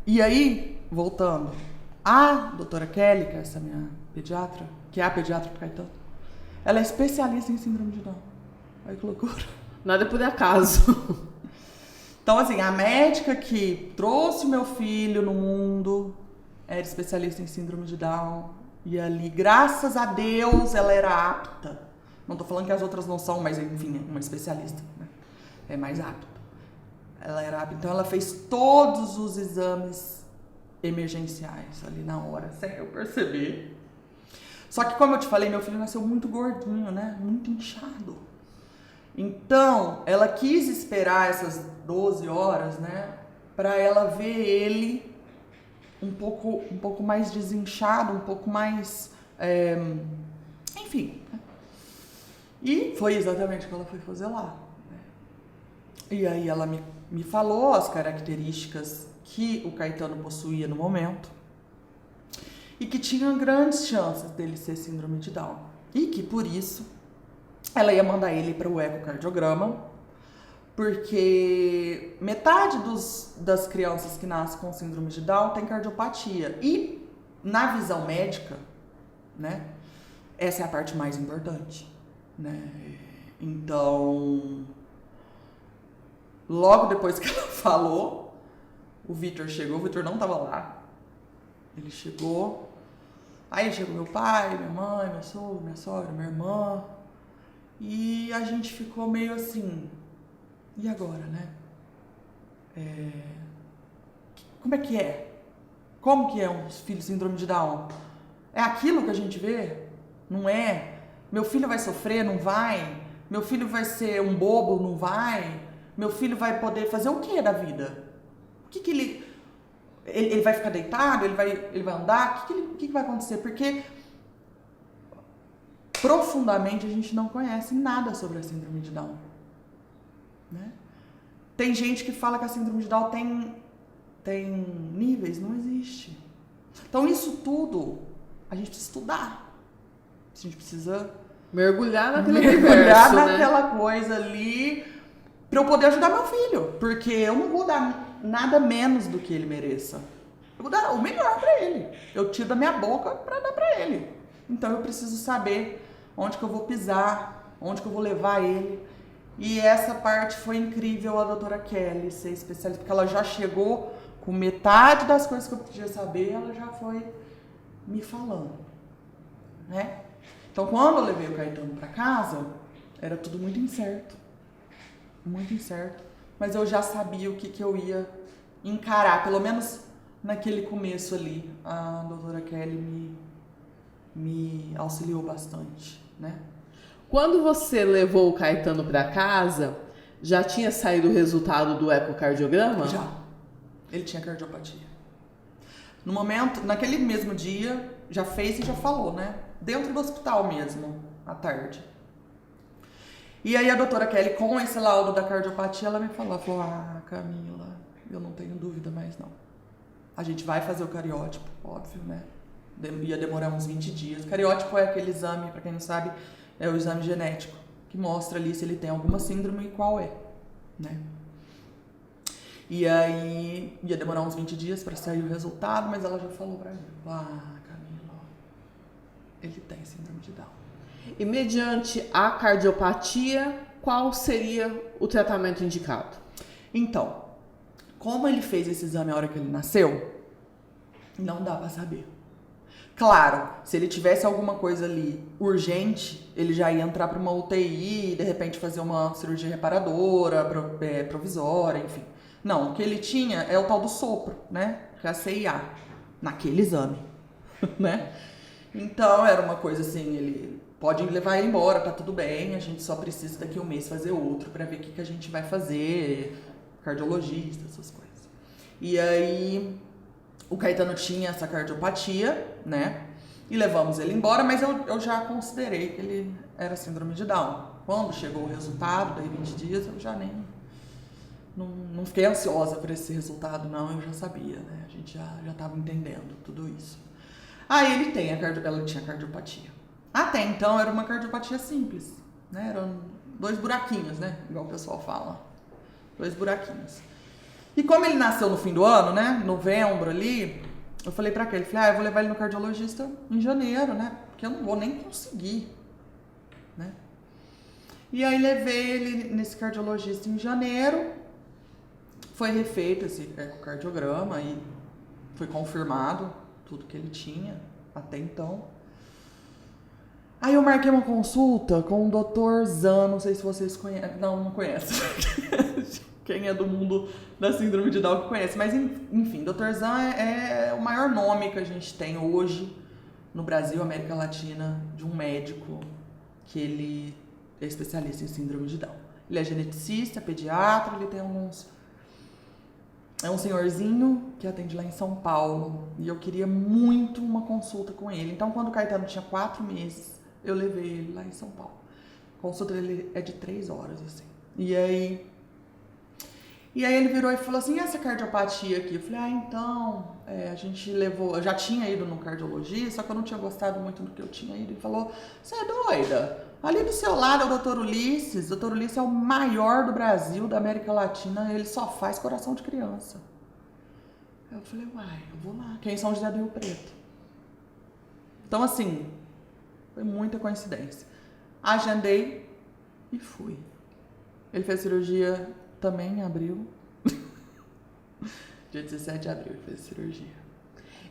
Speaker 3: E aí, voltando, a doutora Kelly, que é essa minha pediatra, que é a pediatra do Caetano, ela é especialista em síndrome de Down. Olha que loucura.
Speaker 2: Nada por acaso.
Speaker 3: Então, assim, a médica que trouxe o meu filho no mundo era especialista em síndrome de Down. E ali, graças a Deus, ela era apta. Não tô falando que as outras não são, mas enfim, é uma especialista, né? É mais apta. Ela era apta. Então ela fez todos os exames emergenciais ali na hora, sem eu perceber. Só que, como eu te falei, meu filho nasceu muito gordinho, né? Muito inchado. Então, ela quis esperar essas 12 horas, né? Pra ela ver ele um pouco mais desinchado, um pouco mais... enfim. E foi exatamente o que ela foi fazer lá. E aí ela me falou as características que o Caetano possuía no momento e que tinha grandes chances dele ser síndrome de Down. E que, por isso, ela ia mandar ele para o ecocardiograma, porque metade das crianças que nascem com síndrome de Down tem cardiopatia. E, na visão médica, né, essa é a parte mais importante. Né? Então, logo depois que ela falou, o Vitor chegou. O Vitor não estava lá. Ele chegou. Aí chegou meu pai, minha mãe, meu sogro, minha sogra, minha irmã. E a gente ficou meio assim, e agora, né? Como é que é? Como que é um filho síndrome de Down? É aquilo que a gente vê? Não é? Meu filho vai sofrer? Não vai? Meu filho vai ser um bobo? Não vai? Meu filho vai poder fazer o que da vida? O que ele vai ficar deitado? Ele vai andar? O que vai acontecer? Porque profundamente a gente não conhece nada sobre a síndrome de Down, né? Tem gente que fala que a síndrome de Down tem níveis, não existe. Então isso tudo a gente precisa estudar. A gente precisa
Speaker 2: mergulhar universo,
Speaker 3: naquela coisa ali para eu poder ajudar meu filho, porque eu não vou dar nada menos do que ele mereça. Eu vou dar o melhor para ele. Eu tiro da minha boca para dar para ele. Então eu preciso saber onde que eu vou pisar, onde que eu vou levar ele. E essa parte foi incrível, a doutora Kelly ser especialista, porque ela já chegou com metade das coisas que eu podia saber, ela já foi me falando, né? Então, quando eu levei o Caetano para casa, era tudo muito incerto, mas eu já sabia o que eu ia encarar, pelo menos naquele começo ali, a doutora Kelly me auxiliou bastante, né?
Speaker 2: Quando você levou o Caetano para casa, já tinha saído o resultado do ecocardiograma?
Speaker 3: Já. Ele tinha cardiopatia. No momento, naquele mesmo dia, já fez e já falou, né? Dentro do hospital mesmo, à tarde. E aí a doutora Kelly, com esse laudo da cardiopatia, ela falou, Camila, eu não tenho dúvida mais não. A gente vai fazer o cariótipo, óbvio, né? Ia demorar uns 20 dias. O cariótipo é aquele exame, para quem não sabe, é o exame genético, que mostra ali se ele tem alguma síndrome e qual é, né? E aí, ia demorar uns 20 dias para sair o resultado, mas ela já falou pra mim, Camila, ele tem síndrome de Down.
Speaker 2: E mediante a cardiopatia, qual seria o tratamento indicado?
Speaker 3: Então, como ele fez esse exame a hora que ele nasceu, não dá pra saber. Claro, se ele tivesse alguma coisa ali urgente, ele já ia entrar para uma UTI, de repente fazer uma cirurgia reparadora, provisória, enfim. Não, o que ele tinha é o tal do sopro, né? Que é a CIA, naquele exame, né? Então, era uma coisa assim, ele pode levar ele embora, tá tudo bem, a gente só precisa daqui a um mês fazer outro para ver o que a gente vai fazer, cardiologista, essas coisas. E aí, o Caetano tinha essa cardiopatia, né? E levamos ele embora, mas eu já considerei que ele era síndrome de Down. Quando chegou o resultado, daí 20 dias, eu já não fiquei ansiosa por esse resultado, não, eu já sabia, né? A gente já estava entendendo tudo isso. Aí ele ela tinha cardiopatia. Até então era uma cardiopatia simples, né? Eram 2 buraquinhos, né? Igual o pessoal fala. 2 buraquinhos. E como ele nasceu no fim do ano, né? Novembro ali, eu falei pra ele, eu vou levar ele no cardiologista em janeiro, né? Porque eu não vou nem conseguir, né? E aí levei ele nesse cardiologista em janeiro. Foi refeito esse ecocardiograma e foi confirmado tudo que ele tinha até então. Aí eu marquei uma consulta com o Dr. Zan, não sei se vocês conhecem. Não conhece. Quem é do mundo da síndrome de Down que conhece. Mas enfim, Dr. Zan é o maior nome que a gente tem hoje no Brasil, América Latina, de um médico que ele é especialista em síndrome de Down. Ele é geneticista, pediatra, ele tem é um senhorzinho que atende lá em São Paulo. E eu queria muito uma consulta com ele. Então, quando o Caetano tinha 4 meses, eu levei ele lá em São Paulo. A consulta dele é de 3 horas, assim. E aí ele virou e falou assim, e essa cardiopatia aqui? Eu falei, então, a gente levou... Eu já tinha ido no cardiologista, só que eu não tinha gostado muito do que eu tinha ido. Ele falou, você é doida? Ali do seu lado é o Dr. Ulisses. O Dr. Ulisses é o maior do Brasil, da América Latina. Ele só faz coração de criança. Eu falei, eu vou lá. Que é em São José do Rio Preto. Então, assim, foi muita coincidência. Agendei e fui. Ele fez cirurgia também em abril. Dia 17 de abril ele fez cirurgia.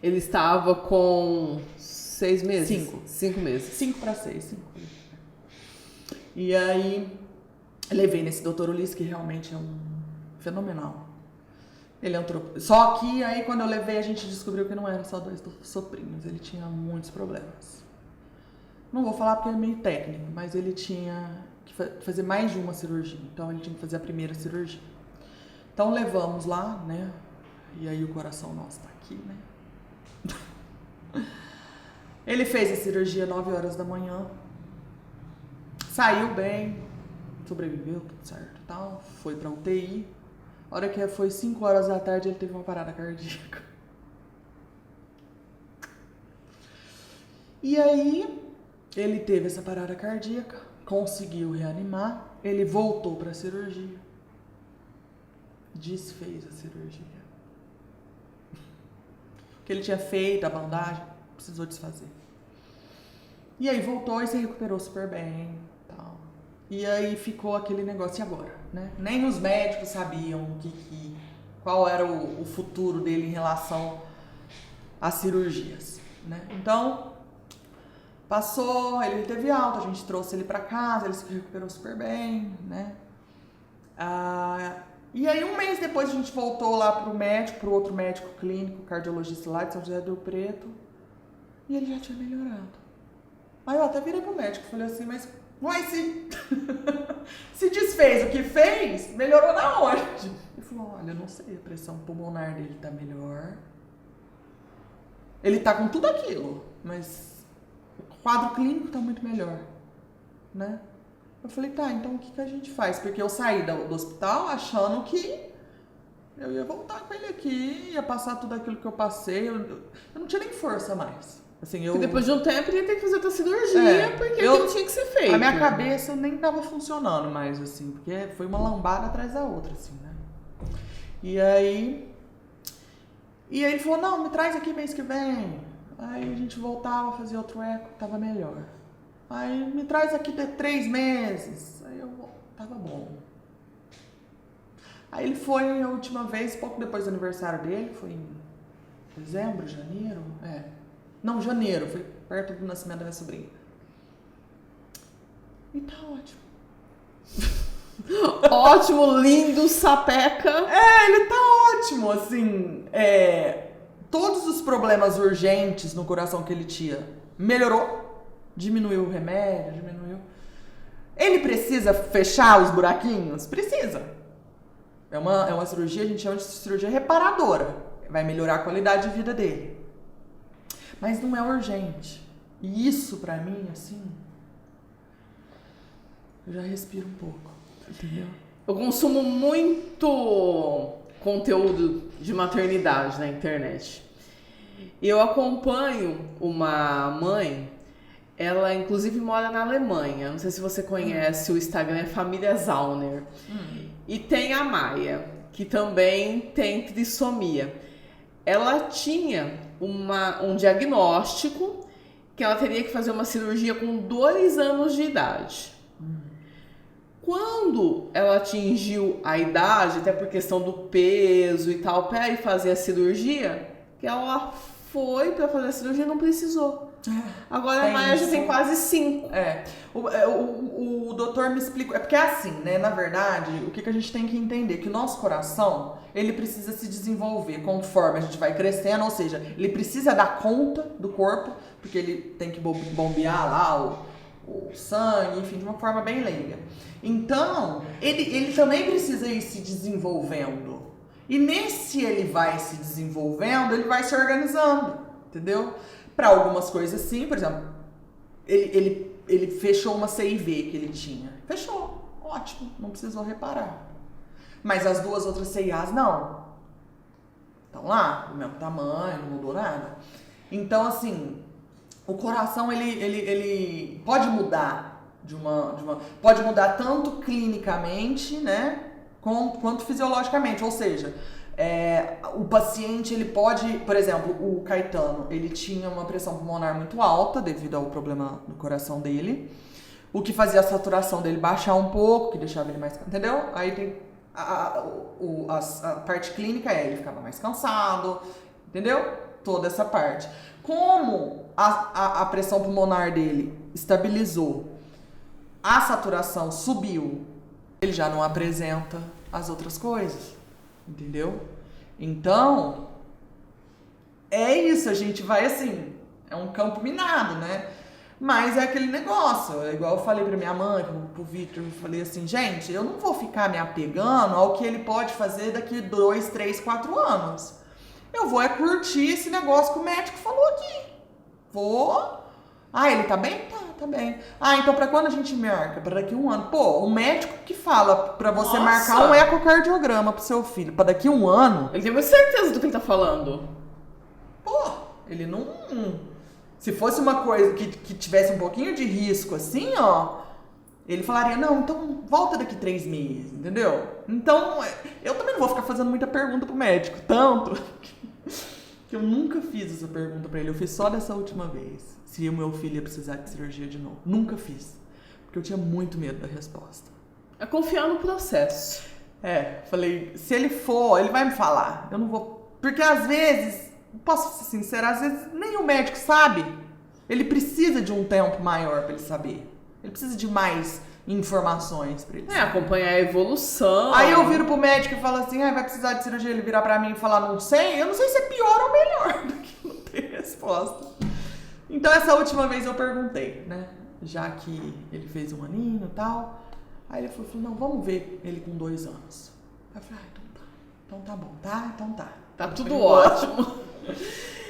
Speaker 2: Ele estava com 6 meses? 5 meses.
Speaker 3: 5 para 6, 5. E aí, levei nesse Dr. Ulisses, que realmente é um fenomenal. Ele entrou. Só que aí, quando eu levei, a gente descobriu que não era só 2 soprinhos. Ele tinha muitos problemas. Não vou falar porque é meio técnico, mas ele tinha que fazer mais de uma cirurgia. Então ele tinha que fazer a primeira cirurgia. Então levamos lá, né? E aí o coração nosso tá aqui, né? Ele fez a cirurgia 9 horas da manhã. Saiu bem, sobreviveu, tudo certo e tal. Foi pra UTI. A hora que foi 5 horas da tarde, ele teve uma parada cardíaca. E aí, ele teve essa parada cardíaca, conseguiu reanimar, ele voltou pra cirurgia. Desfez a cirurgia. O que ele tinha feito, a bandagem, precisou desfazer. E aí voltou e se recuperou super bem. Tal. E aí ficou aquele negócio, e agora? Né? Nem os médicos sabiam qual era o futuro dele em relação às cirurgias. Né? Então, passou, ele teve alta, a gente trouxe ele pra casa, ele se recuperou super bem. Né? E aí, um mês depois, a gente voltou lá pro outro médico clínico, cardiologista lá de São José do Rio Preto, e ele já tinha melhorado. Aí eu até virei pro médico e falei assim, mas se desfez o que fez, melhorou na onde? Ele falou, olha, eu não sei, a pressão pulmonar dele tá melhor. Ele tá com tudo aquilo, mas o quadro clínico tá muito melhor, né? Eu falei, tá, então o que a gente faz? Porque eu saí do hospital achando que eu ia voltar com ele aqui, ia passar tudo aquilo que eu passei, eu não tinha nem força mais. Assim,
Speaker 2: depois de um tempo ele ia ter que fazer outra cirurgia, porque aquilo tinha que ser feito.
Speaker 3: A minha cabeça nem tava funcionando mais, assim, porque foi uma lambada atrás da outra, assim, né? E aí ele falou, não, me traz aqui mês que vem. Aí a gente voltava, fazia outro eco, tava melhor. Aí me traz aqui 3 meses. Aí eu tava bom. Aí ele foi a última vez, pouco depois do aniversário dele, foi em dezembro, janeiro, Não, janeiro, foi perto do nascimento da minha sobrinha. E tá ótimo.
Speaker 2: Ótimo, lindo, sapeca.
Speaker 3: Ele tá ótimo, assim. Todos os problemas urgentes no coração que ele tinha melhorou. Diminuiu o remédio, diminuiu. Ele precisa fechar os buraquinhos? Precisa. É uma cirurgia, a gente chama de cirurgia reparadora. Vai melhorar a qualidade de vida dele. Mas não é urgente. E isso, pra mim, assim, eu já respiro um pouco, entendeu?
Speaker 2: Eu consumo muito conteúdo de maternidade na internet. E eu acompanho uma mãe, ela inclusive mora na Alemanha. Não sei se você conhece, o Instagram é Família Zauner. E tem a Maia, que também tem trissomia. Ela tinha um diagnóstico que ela teria que fazer uma cirurgia com 2 anos de idade. Quando ela atingiu a idade, até por questão do peso e tal, para ir fazer a cirurgia, que ela foi para fazer a cirurgia e não precisou. Agora a Maia já tem quase 5.
Speaker 3: O doutor me explicou. É porque é assim, né? Na verdade, o que a gente tem que entender? Que o nosso coração, ele precisa se desenvolver conforme a gente vai crescendo. Ou seja, ele precisa dar conta do corpo, porque ele tem que bombear lá o sangue, enfim, de uma forma bem leiga. Então, ele também precisa ir se desenvolvendo. E nesse ele vai se desenvolvendo, ele vai se organizando, entendeu? Para algumas coisas sim, por exemplo, ele fechou uma CIV que ele tinha. Fechou, ótimo, não precisou reparar. Mas as 2 outras CIAs não. Estão lá, do mesmo tamanho, não mudou nada. Então, assim, o coração, ele pode mudar pode mudar tanto clinicamente, né, quanto fisiologicamente. Ou seja, o paciente, ele pode, por exemplo, o Caetano, ele tinha uma pressão pulmonar muito alta devido ao problema do coração dele, o que fazia a saturação dele baixar um pouco, que deixava ele mais, entendeu? Aí tem a parte clínica, ele ficava mais cansado, entendeu? Toda essa parte. Como a pressão pulmonar dele estabilizou, a saturação subiu, ele já não apresenta as outras coisas, entendeu? Então, é isso, a gente vai assim, é um campo minado, né? Mas é aquele negócio, é igual eu falei pra minha mãe, pro Victor, eu falei assim, gente, eu não vou ficar me apegando ao que ele pode fazer daqui 2, 3, 4 anos. Eu vou curtir esse negócio que o médico falou aqui. Vou. Ah, ele tá bem? Tá bem. Ah, então pra quando a gente marca? Pra daqui 1 ano. Pô, o médico que fala pra você marcar um ecocardiograma pro seu filho pra daqui 1 ano.
Speaker 2: Ele tem muita certeza do que ele tá falando.
Speaker 3: Pô, ele não... Se fosse uma coisa que tivesse um pouquinho de risco assim, ó, ele falaria, não, então volta daqui 3 meses, entendeu? Então, eu também não vou ficar fazendo muita pergunta pro médico, tanto que eu nunca fiz essa pergunta pra ele. Eu fiz só dessa última vez, se o meu filho ia precisar de cirurgia de novo. Nunca fiz, porque eu tinha muito medo da resposta.
Speaker 2: É confiar no processo.
Speaker 3: Falei, se ele for, ele vai me falar. Eu não vou... Porque às vezes... Posso ser sincera, às vezes nem o médico sabe. Ele precisa de um tempo maior pra ele saber. Ele precisa de mais informações pra ele saber.
Speaker 2: Acompanhar a evolução.
Speaker 3: Aí eu viro pro médico e falo assim, vai precisar de cirurgia, ele virar pra mim e falar, não sei. Eu não sei se é pior ou melhor do que não ter resposta. Então essa última vez eu perguntei, né? Já que ele fez 1 aninho e tal. Aí ele falou, não, vamos ver ele com 2 anos. Aí eu falei, então tá bom, tá? Então tá.
Speaker 2: Tá tudo ótimo.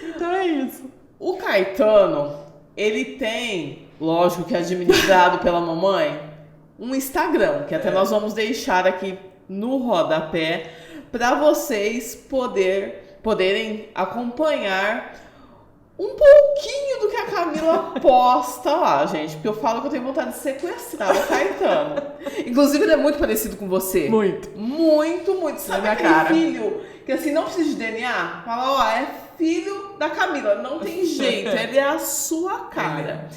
Speaker 3: Então é isso.
Speaker 2: O Caetano, ele tem, lógico que administrado pela mamãe, um Instagram, que até nós vamos deixar aqui no rodapé, para vocês poderem acompanhar um pouquinho do que a Camila posta lá, gente. Porque eu falo que eu tenho vontade de sequestrar o Caetano. Inclusive, ele é muito parecido com você.
Speaker 3: Muito.
Speaker 2: Muito, muito. Sabe aquele filho que assim, não precisa de DNA? Fala, é filho da Camila. Não tem jeito, ele é a sua cara.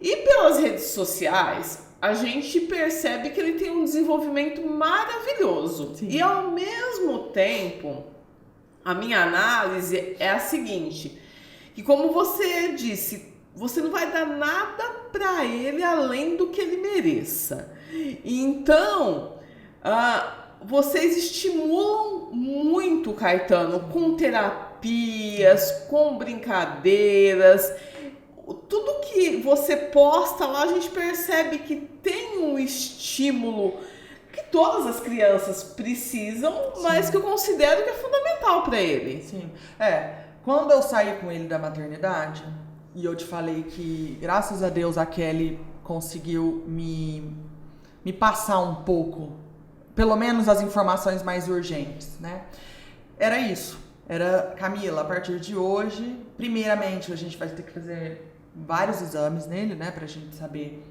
Speaker 2: E pelas redes sociais, a gente percebe que ele tem um desenvolvimento maravilhoso. Sim. E ao mesmo tempo, a minha análise é a seguinte... E como você disse, você não vai dar nada para ele além do que ele mereça. Então, vocês estimulam muito o Caetano com terapias, com brincadeiras. Tudo que você posta lá, a gente percebe que tem um estímulo que todas as crianças precisam, sim, mas que eu considero que é fundamental para ele.
Speaker 3: Sim, Quando eu saí com ele da maternidade, e eu te falei que, graças a Deus, a Kelly conseguiu me passar um pouco, pelo menos as informações mais urgentes, né? Era isso. Era, Camila, a partir de hoje, primeiramente, a gente vai ter que fazer vários exames nele, né? Pra gente saber...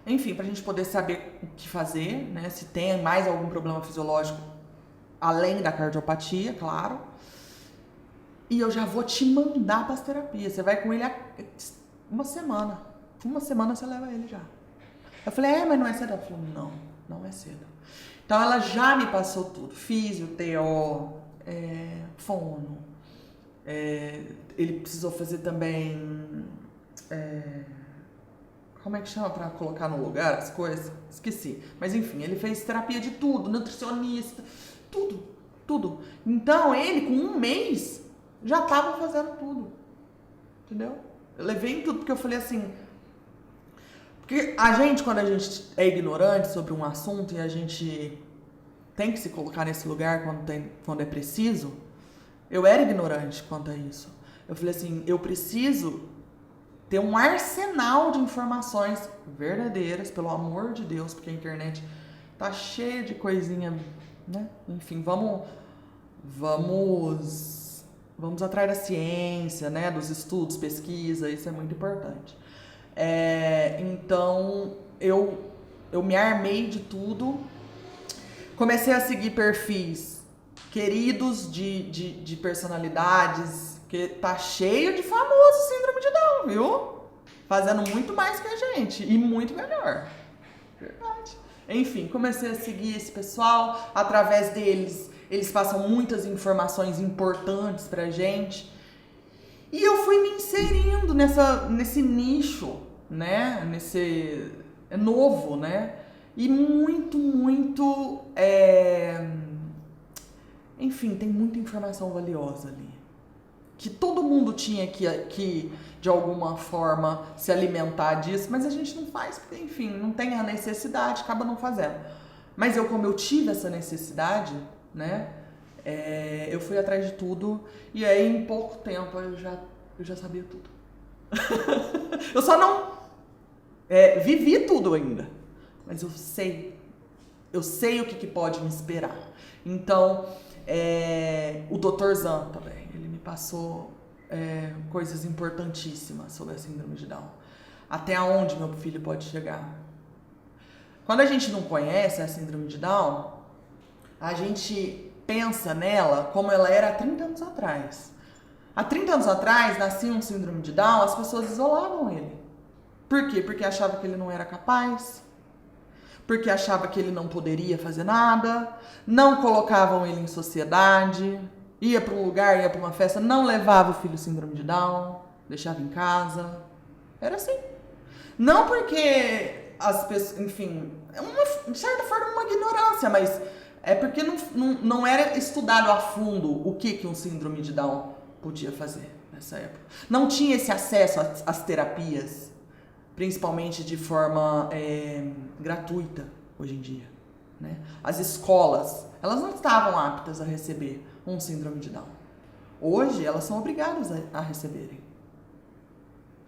Speaker 3: Enfim, pra gente poder saber o que fazer, né? Se tem mais algum problema fisiológico, além da cardiopatia, claro. E eu já vou te mandar para as terapias. Você vai com ele 1 semana. 1 semana você leva ele já. Eu falei, mas não é cedo? Ela falou, não é cedo. Então ela já me passou tudo. Físio, TO, fono. Ele precisou fazer também... como é que chama para colocar no lugar as coisas? Esqueci. Mas enfim, ele fez terapia de tudo. Nutricionista, tudo. Então ele, com 1 mês... já tava fazendo tudo, entendeu? Eu levei em tudo, porque eu falei assim... Porque a gente, quando a gente é ignorante sobre um assunto e a gente tem que se colocar nesse lugar quando é preciso, eu era ignorante quanto a isso. Eu falei assim, eu preciso ter um arsenal de informações verdadeiras, pelo amor de Deus, porque a internet tá cheia de coisinha, né? Enfim, vamos atrás da ciência, né, dos estudos, pesquisa, isso é muito importante. Então, eu me armei de tudo, comecei a seguir perfis queridos de personalidades, que tá cheio de famoso síndrome de Down, viu? Fazendo muito mais que a gente, e muito melhor. Verdade. Enfim, comecei a seguir esse pessoal, através deles... Eles passam muitas informações importantes pra gente. E eu fui me inserindo nesse nicho, né? É novo, né? E muito... Enfim, tem muita informação valiosa ali. que todo mundo tinha que, de alguma forma, se alimentar disso, mas a gente não faz, porque, enfim, não tem a necessidade, acaba não fazendo. Mas como eu tive essa necessidade, né, eu fui atrás de tudo, e aí em pouco tempo eu já sabia tudo. Eu só não vivi tudo ainda, mas eu sei o que pode me esperar. Então, o Dr. Zan também, ele me passou coisas importantíssimas sobre a síndrome de Down. Até onde meu filho pode chegar. Quando a gente não conhece a síndrome de Down, a gente pensa nela como ela era há 30 anos atrás. Há 30 anos atrás, nascia um síndrome de Down, as pessoas isolavam ele. Por quê? Porque achavam que ele não era capaz, porque achava que ele não poderia fazer nada, não colocavam ele em sociedade, ia para um lugar, ia para uma festa, não levava o filho síndrome de Down, deixava em casa. Era assim. Não porque as pessoas, enfim, de certa forma uma ignorância, mas é porque não era estudado a fundo o que um síndrome de Down podia fazer nessa época. Não tinha esse acesso às terapias, principalmente de forma gratuita hoje em dia, né? As escolas, elas não estavam aptas a receber um síndrome de Down. Hoje, elas são obrigadas a receberem,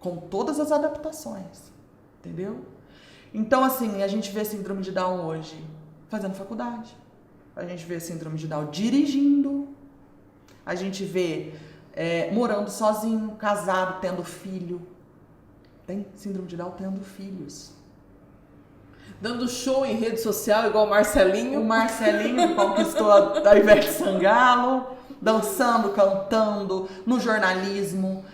Speaker 3: com todas as adaptações, entendeu? Então, assim, a gente vê síndrome de Down hoje fazendo faculdade, a gente vê síndrome de Down dirigindo, a gente vê morando sozinho, casado, tendo filho. Tem síndrome de Down tendo filhos.
Speaker 2: Dando show em rede social, igual o Marcelinho.
Speaker 3: O Marcelinho que conquistou a Ivete Sangalo, dançando, cantando, no jornalismo,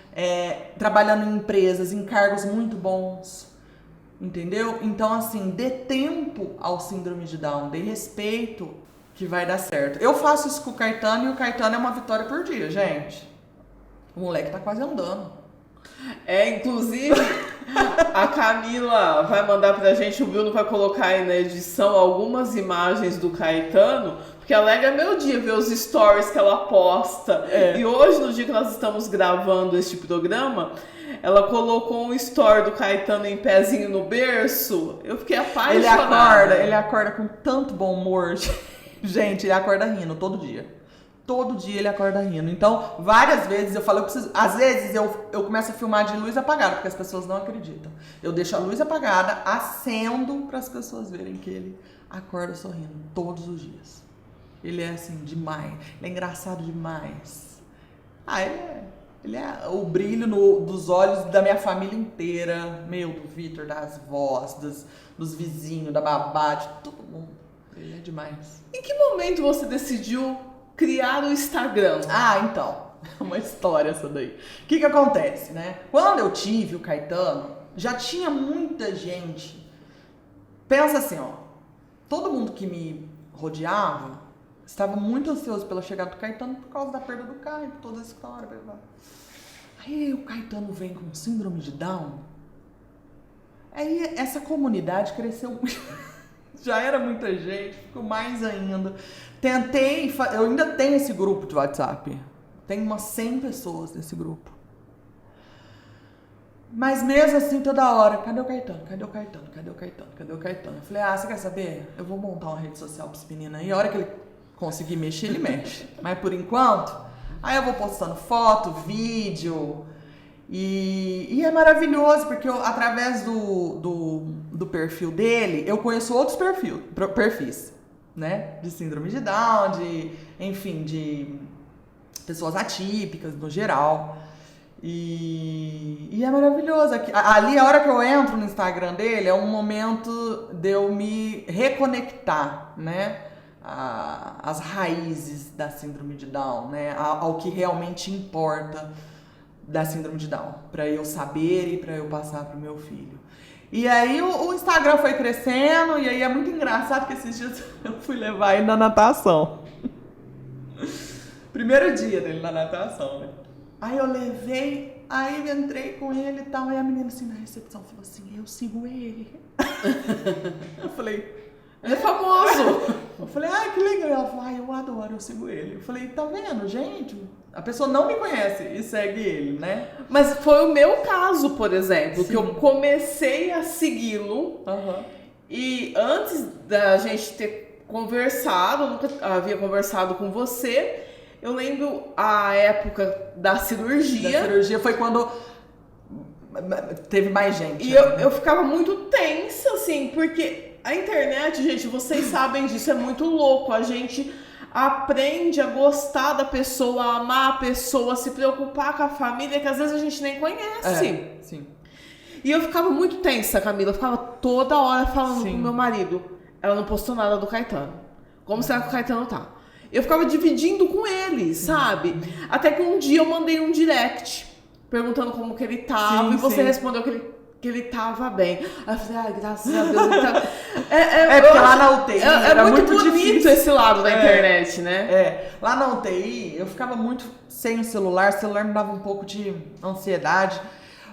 Speaker 3: trabalhando em empresas, em cargos muito bons. Entendeu? Então, assim, dê tempo ao síndrome de Down, dê respeito, que vai dar certo. Eu faço isso com o Caetano e o Caetano é uma vitória por dia, gente. O moleque tá quase andando.
Speaker 2: Inclusive, a Camila vai mandar pra gente, o Bruno vai colocar aí na edição algumas imagens do Caetano, porque alega meu dia ver os stories que ela posta. E hoje, no dia que nós estamos gravando este programa, ela colocou um story do Caetano em pezinho no berço. Eu fiquei apaixonada.
Speaker 3: Ele acorda com tanto bom humor. Gente, ele acorda rindo todo dia. Todo dia ele acorda rindo. Então, várias vezes eu falo, às vezes eu começo a filmar de luz apagada, porque as pessoas não acreditam. Eu deixo a luz apagada, acendo para as pessoas verem que ele acorda sorrindo todos os dias. Ele é assim, demais. Ele é engraçado demais. Ele é o brilho dos olhos da minha família inteira. Do Vitor, das vós, dos vizinhos, da babá, de todo mundo. Ele é demais.
Speaker 2: Em que momento você decidiu criar o Instagram?
Speaker 3: Então, uma história essa daí. O que acontece, né? Quando eu tive o Caetano, já tinha muita gente. Pensa assim, todo mundo que me rodeava estava muito ansioso pela chegada do Caetano por causa da perda do Caio, toda essa história. Aí o Caetano vem com síndrome de Down. Aí essa comunidade cresceu muito. Já era muita gente, ficou mais ainda. Eu ainda tenho esse grupo de WhatsApp. Tem umas 100 pessoas nesse grupo. Mas mesmo assim, toda hora, cadê o Caetano? Cadê o Caetano? Cadê o Caetano? Cadê o Caetano? Eu falei, você quer saber? Eu vou montar uma rede social pra esse menino aí. A hora que ele conseguir mexer, ele mexe. Mas por enquanto, aí eu vou postando foto, vídeo. E é maravilhoso, porque através do perfil dele, eu conheço outros perfis, né? De síndrome de Down, de pessoas atípicas no geral. E é maravilhoso. Ali, a hora que eu entro no Instagram dele, é um momento de eu me reconectar, né? As raízes da síndrome de Down, né? Ao que realmente importa da síndrome de Down, para eu saber e para eu passar pro meu filho. E aí o Instagram foi crescendo, e aí é muito engraçado que esses dias eu fui levar ele na natação. Primeiro dia dele na natação, né? Aí eu levei, aí eu entrei com ele e tal, aí a menina assim na recepção falou assim, eu sigo ele. Eu falei,
Speaker 2: Ele é famoso.
Speaker 3: Eu falei, ai, que legal. Ela falou, ai, eu adoro, eu sigo ele. Eu falei, tá vendo, gente? A pessoa não me conhece e segue ele, né?
Speaker 2: Mas foi o meu caso, por exemplo,
Speaker 3: Sim.
Speaker 2: que eu comecei a segui-lo. E antes da gente ter conversado, eu nunca havia conversado com você. Eu lembro a época da cirurgia.
Speaker 3: Da cirurgia foi quando teve mais gente.
Speaker 2: E eu ficava muito tensa, assim, porque a internet, gente, vocês sabem disso, é muito louco. A gente aprende a gostar da pessoa, a amar a pessoa, a se preocupar com a família, que às vezes a gente nem conhece.
Speaker 3: Sim.
Speaker 2: E eu ficava muito tensa, Camila. Eu ficava toda hora falando com o meu marido. Ela não postou nada do Caetano. Como será que o Caetano tá? Eu ficava dividindo com ele, sabe? Até que um dia eu mandei um direct perguntando como que ele tava. E você respondeu que ele tava bem. Aí eu falei, ai, graças a Deus. Ele tava...
Speaker 3: porque lá na UTI
Speaker 2: é muito bonito
Speaker 3: difícil.
Speaker 2: esse lado da internet, né?
Speaker 3: Lá na UTI eu ficava muito sem o celular me dava um pouco de ansiedade.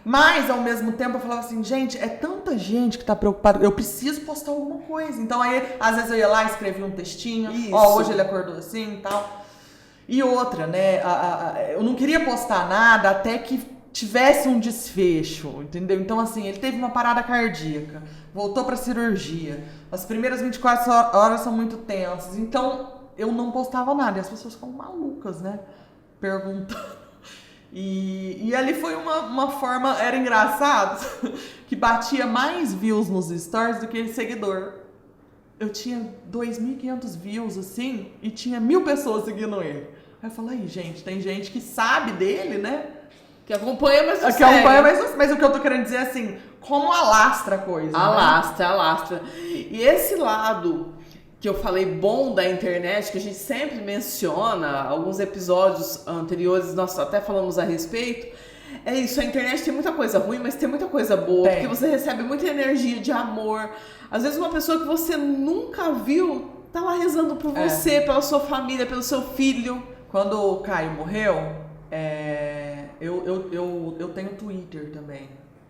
Speaker 3: Mas, ao mesmo tempo, eu falava assim, gente, é tanta gente que tá preocupada, eu preciso postar alguma coisa. Então, aí, às vezes eu ia lá e escrevia um textinho, hoje ele acordou assim e tal. E outra, né, eu não queria postar nada até que tivesse um desfecho, entendeu? Então, assim, ele teve uma parada cardíaca, voltou pra cirurgia, as primeiras 24 horas são muito tensas, então eu não postava nada, e as pessoas ficam malucas, né, perguntando. E ali foi uma forma, era engraçado, que batia mais views nos stories do que seguidor. Eu tinha 2.500 views, assim, e tinha 1.000 pessoas seguindo ele. Aí eu falei, gente, tem gente que sabe dele, né?
Speaker 2: Que acompanha, mas não
Speaker 3: que acompanha, mas o que eu tô querendo dizer é assim, como alastra a coisa.
Speaker 2: Alastra. E esse lado que eu falei bom da internet, que a gente sempre menciona, alguns episódios anteriores nós até falamos a respeito, é isso, a internet tem muita coisa ruim, mas tem muita coisa boa, porque você recebe muita energia de amor. Às vezes uma pessoa que você nunca viu tá lá rezando por você, pela sua família, pelo seu filho.
Speaker 3: Quando o Caio morreu, eu tenho Twitter também.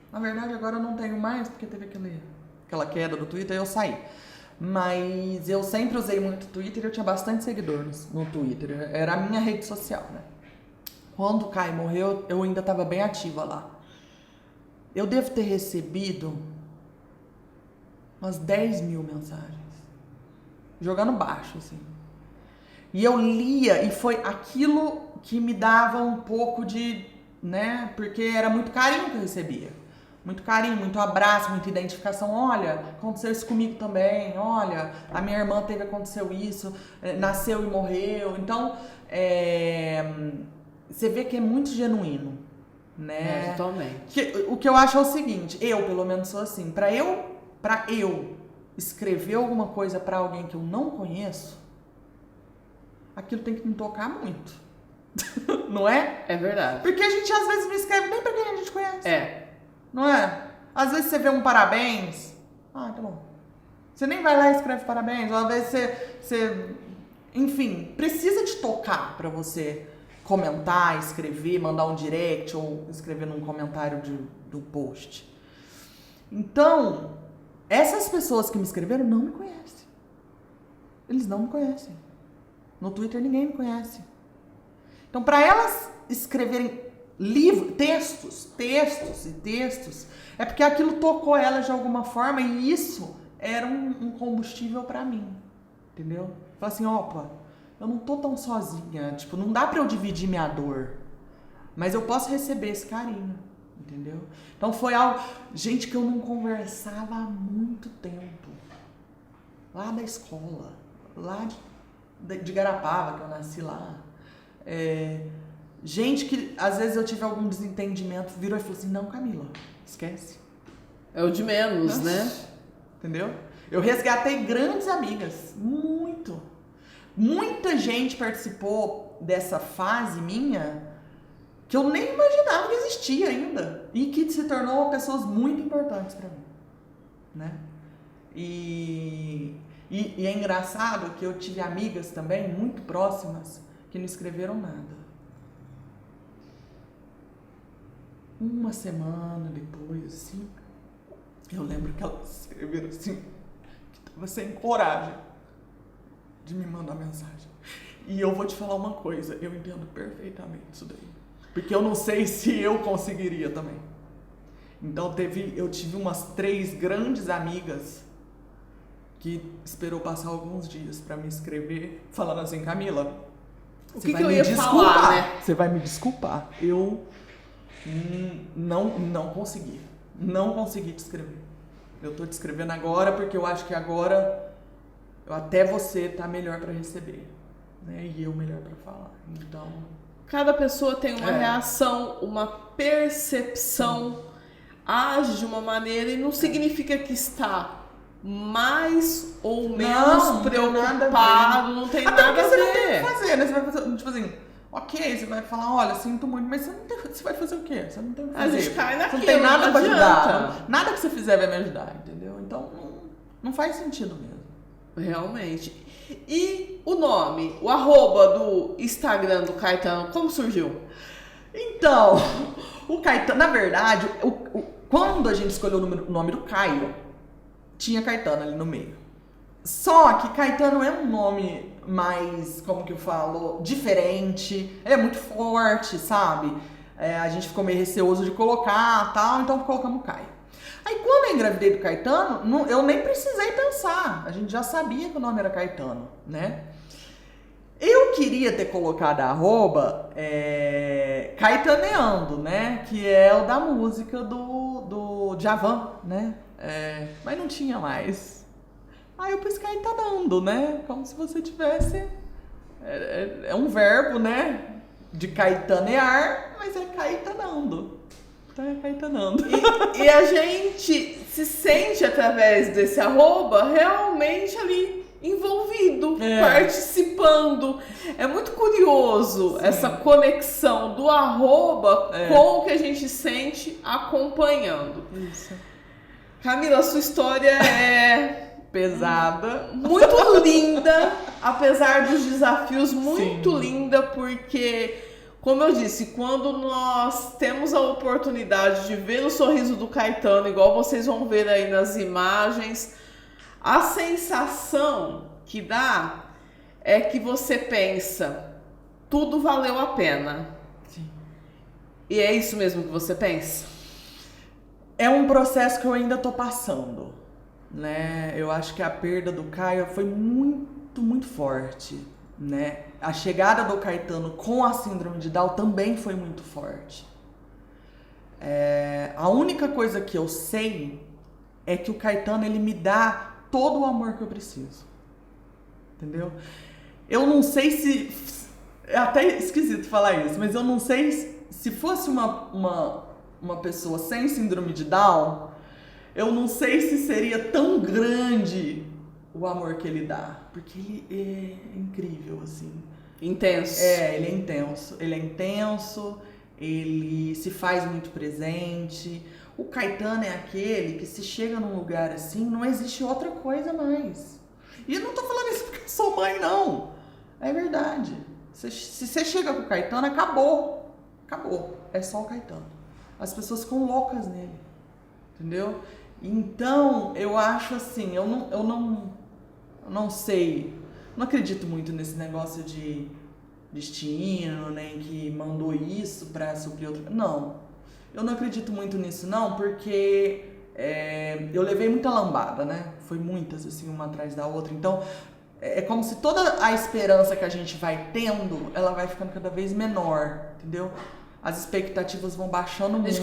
Speaker 3: Na verdade, agora eu não tenho mais, porque teve aquela queda do Twitter e eu saí. Mas eu sempre usei muito o Twitter e eu tinha bastante seguidores no Twitter. Era a minha rede social, né? Quando o Caio morreu, eu ainda estava bem ativa lá. Eu devo ter recebido umas 10.000 mensagens. Jogando baixo, assim. E eu lia e foi aquilo que me dava um pouco de... né? Porque era muito carinho que eu recebia. Muito carinho, muito abraço, muita identificação. Olha, aconteceu isso comigo também. Olha, a minha irmã aconteceu isso, nasceu e morreu. Então, você vê que é muito genuíno, né?
Speaker 2: Totalmente.
Speaker 3: O que eu acho é o seguinte, eu pelo menos sou assim, pra eu escrever alguma coisa pra alguém que eu não conheço, aquilo tem que me tocar muito. Não é?
Speaker 2: É verdade.
Speaker 3: Porque a gente às vezes não escreve nem pra quem a gente conhece. Não é? Às vezes você vê um parabéns. Ah, tá bom. Você nem vai lá e escreve parabéns. Ou às vezes você... Enfim, precisa te tocar pra você comentar, escrever, mandar um direct ou escrever num comentário do post. Então, essas pessoas que me escreveram não me conhecem. Eles não me conhecem. No Twitter ninguém me conhece. Então, pra elas escreverem textos, é porque aquilo tocou ela de alguma forma e isso era um combustível pra mim, entendeu? Fala assim, opa, eu não tô tão sozinha, tipo, não dá pra eu dividir minha dor, mas eu posso receber esse carinho, entendeu? Então foi algo, gente, que eu não conversava há muito tempo, lá da escola, lá de Garapava, que eu nasci lá, gente que, às vezes eu tive algum desentendimento, virou e falou assim, não, Camila, esquece.
Speaker 2: É o de menos, né?
Speaker 3: Entendeu? Eu resgatei grandes amigas, muito. Muita gente participou dessa fase minha que eu nem imaginava que existia ainda. E que se tornou pessoas muito importantes pra mim, né? E é engraçado que eu tive amigas também, muito próximas, que não escreveram nada. Uma semana depois, assim, eu lembro que elas escreveram assim, você encoraja de me mandar mensagem. E eu vou te falar uma coisa, eu entendo perfeitamente isso daí. Porque eu não sei se eu conseguiria também. Então eu tive umas 3 grandes amigas que esperou passar alguns dias pra me escrever, falando assim, Camila,
Speaker 2: o que eu ia falar, né?
Speaker 3: Você vai me desculpar. Eu não consegui. Não consegui te escrever. Eu tô te escrevendo agora porque eu acho que agora até você tá melhor pra receber, né? E eu melhor pra falar. Então,
Speaker 2: cada pessoa tem uma reação, uma percepção, age de uma maneira e não significa que está mais ou menos preocupado, não tem nada a ver.
Speaker 3: Você não tem o que fazer, né? Você vai fazer, tipo assim, ok, você vai falar, olha, sinto muito, mas você vai fazer o quê? Você não tem o que fazer.
Speaker 2: A gente cai naquilo,
Speaker 3: você não tem nada pra
Speaker 2: adianta.
Speaker 3: ajudar. Nada que você fizer vai me ajudar, entendeu? Então, não faz sentido mesmo.
Speaker 2: Realmente. E o nome, o arroba do Instagram do Caetano, como surgiu?
Speaker 3: Então, o Caetano, na verdade, quando a gente escolheu o nome do Caio, tinha Caetano ali no meio. Só que Caetano é um nome mais, como que eu falo, diferente, ele é muito forte, sabe? A gente ficou meio receoso de colocar tal, então colocamos Caio. Aí quando eu engravidei do Caetano, eu nem precisei pensar, a gente já sabia que o nome era Caetano, né? Eu queria ter colocado a arroba Caetaneando, né? Que é o da música do Djavan, né? Mas não tinha mais. Aí eu pus Caetanando, né? Como se você tivesse... É um verbo, né? De caetanear, mas é Caetanando. Então é Caetanando.
Speaker 2: E a gente se sente, através desse arroba, realmente ali envolvido, participando. É muito curioso essa conexão do arroba com o que a gente sente acompanhando.
Speaker 3: Isso.
Speaker 2: Camila, sua história é
Speaker 3: pesada,
Speaker 2: muito linda, apesar dos desafios, muito linda, porque, como eu disse, quando nós temos a oportunidade de ver o sorriso do Caetano, igual vocês vão ver aí nas imagens, a sensação que dá é que você pensa, tudo valeu a pena.
Speaker 3: Sim.
Speaker 2: E é isso mesmo que você pensa?
Speaker 3: É um processo que eu ainda tô passando, né? Eu acho que a perda do Caio foi muito, muito forte, né? A chegada do Caetano com a síndrome de Down também foi muito forte. A única coisa que eu sei é que o Caetano, ele me dá todo o amor que eu preciso, entendeu? Eu não sei se... É até esquisito falar isso, mas eu não sei se fosse uma pessoa sem síndrome de Down, eu não sei se seria tão grande o amor que ele dá, porque ele é incrível, assim.
Speaker 2: Intenso.
Speaker 3: Ele é intenso. Ele é intenso, ele se faz muito presente. O Caetano é aquele que, se chega num lugar assim, não existe outra coisa mais. E eu não tô falando isso porque eu sou mãe, não. É verdade. Se você chega com o Caetano, acabou. Acabou. É só o Caetano. As pessoas ficam loucas nele. Entendeu? Então, eu acho assim, eu não sei, não acredito muito nesse negócio de destino, nem que mandou isso pra suprir outro. Não, eu não acredito muito nisso não, porque eu levei muita lambada, né? Foi muitas, assim, uma atrás da outra. Então, é como se toda a esperança que a gente vai tendo, ela vai ficando cada vez menor, entendeu? As expectativas vão baixando muito.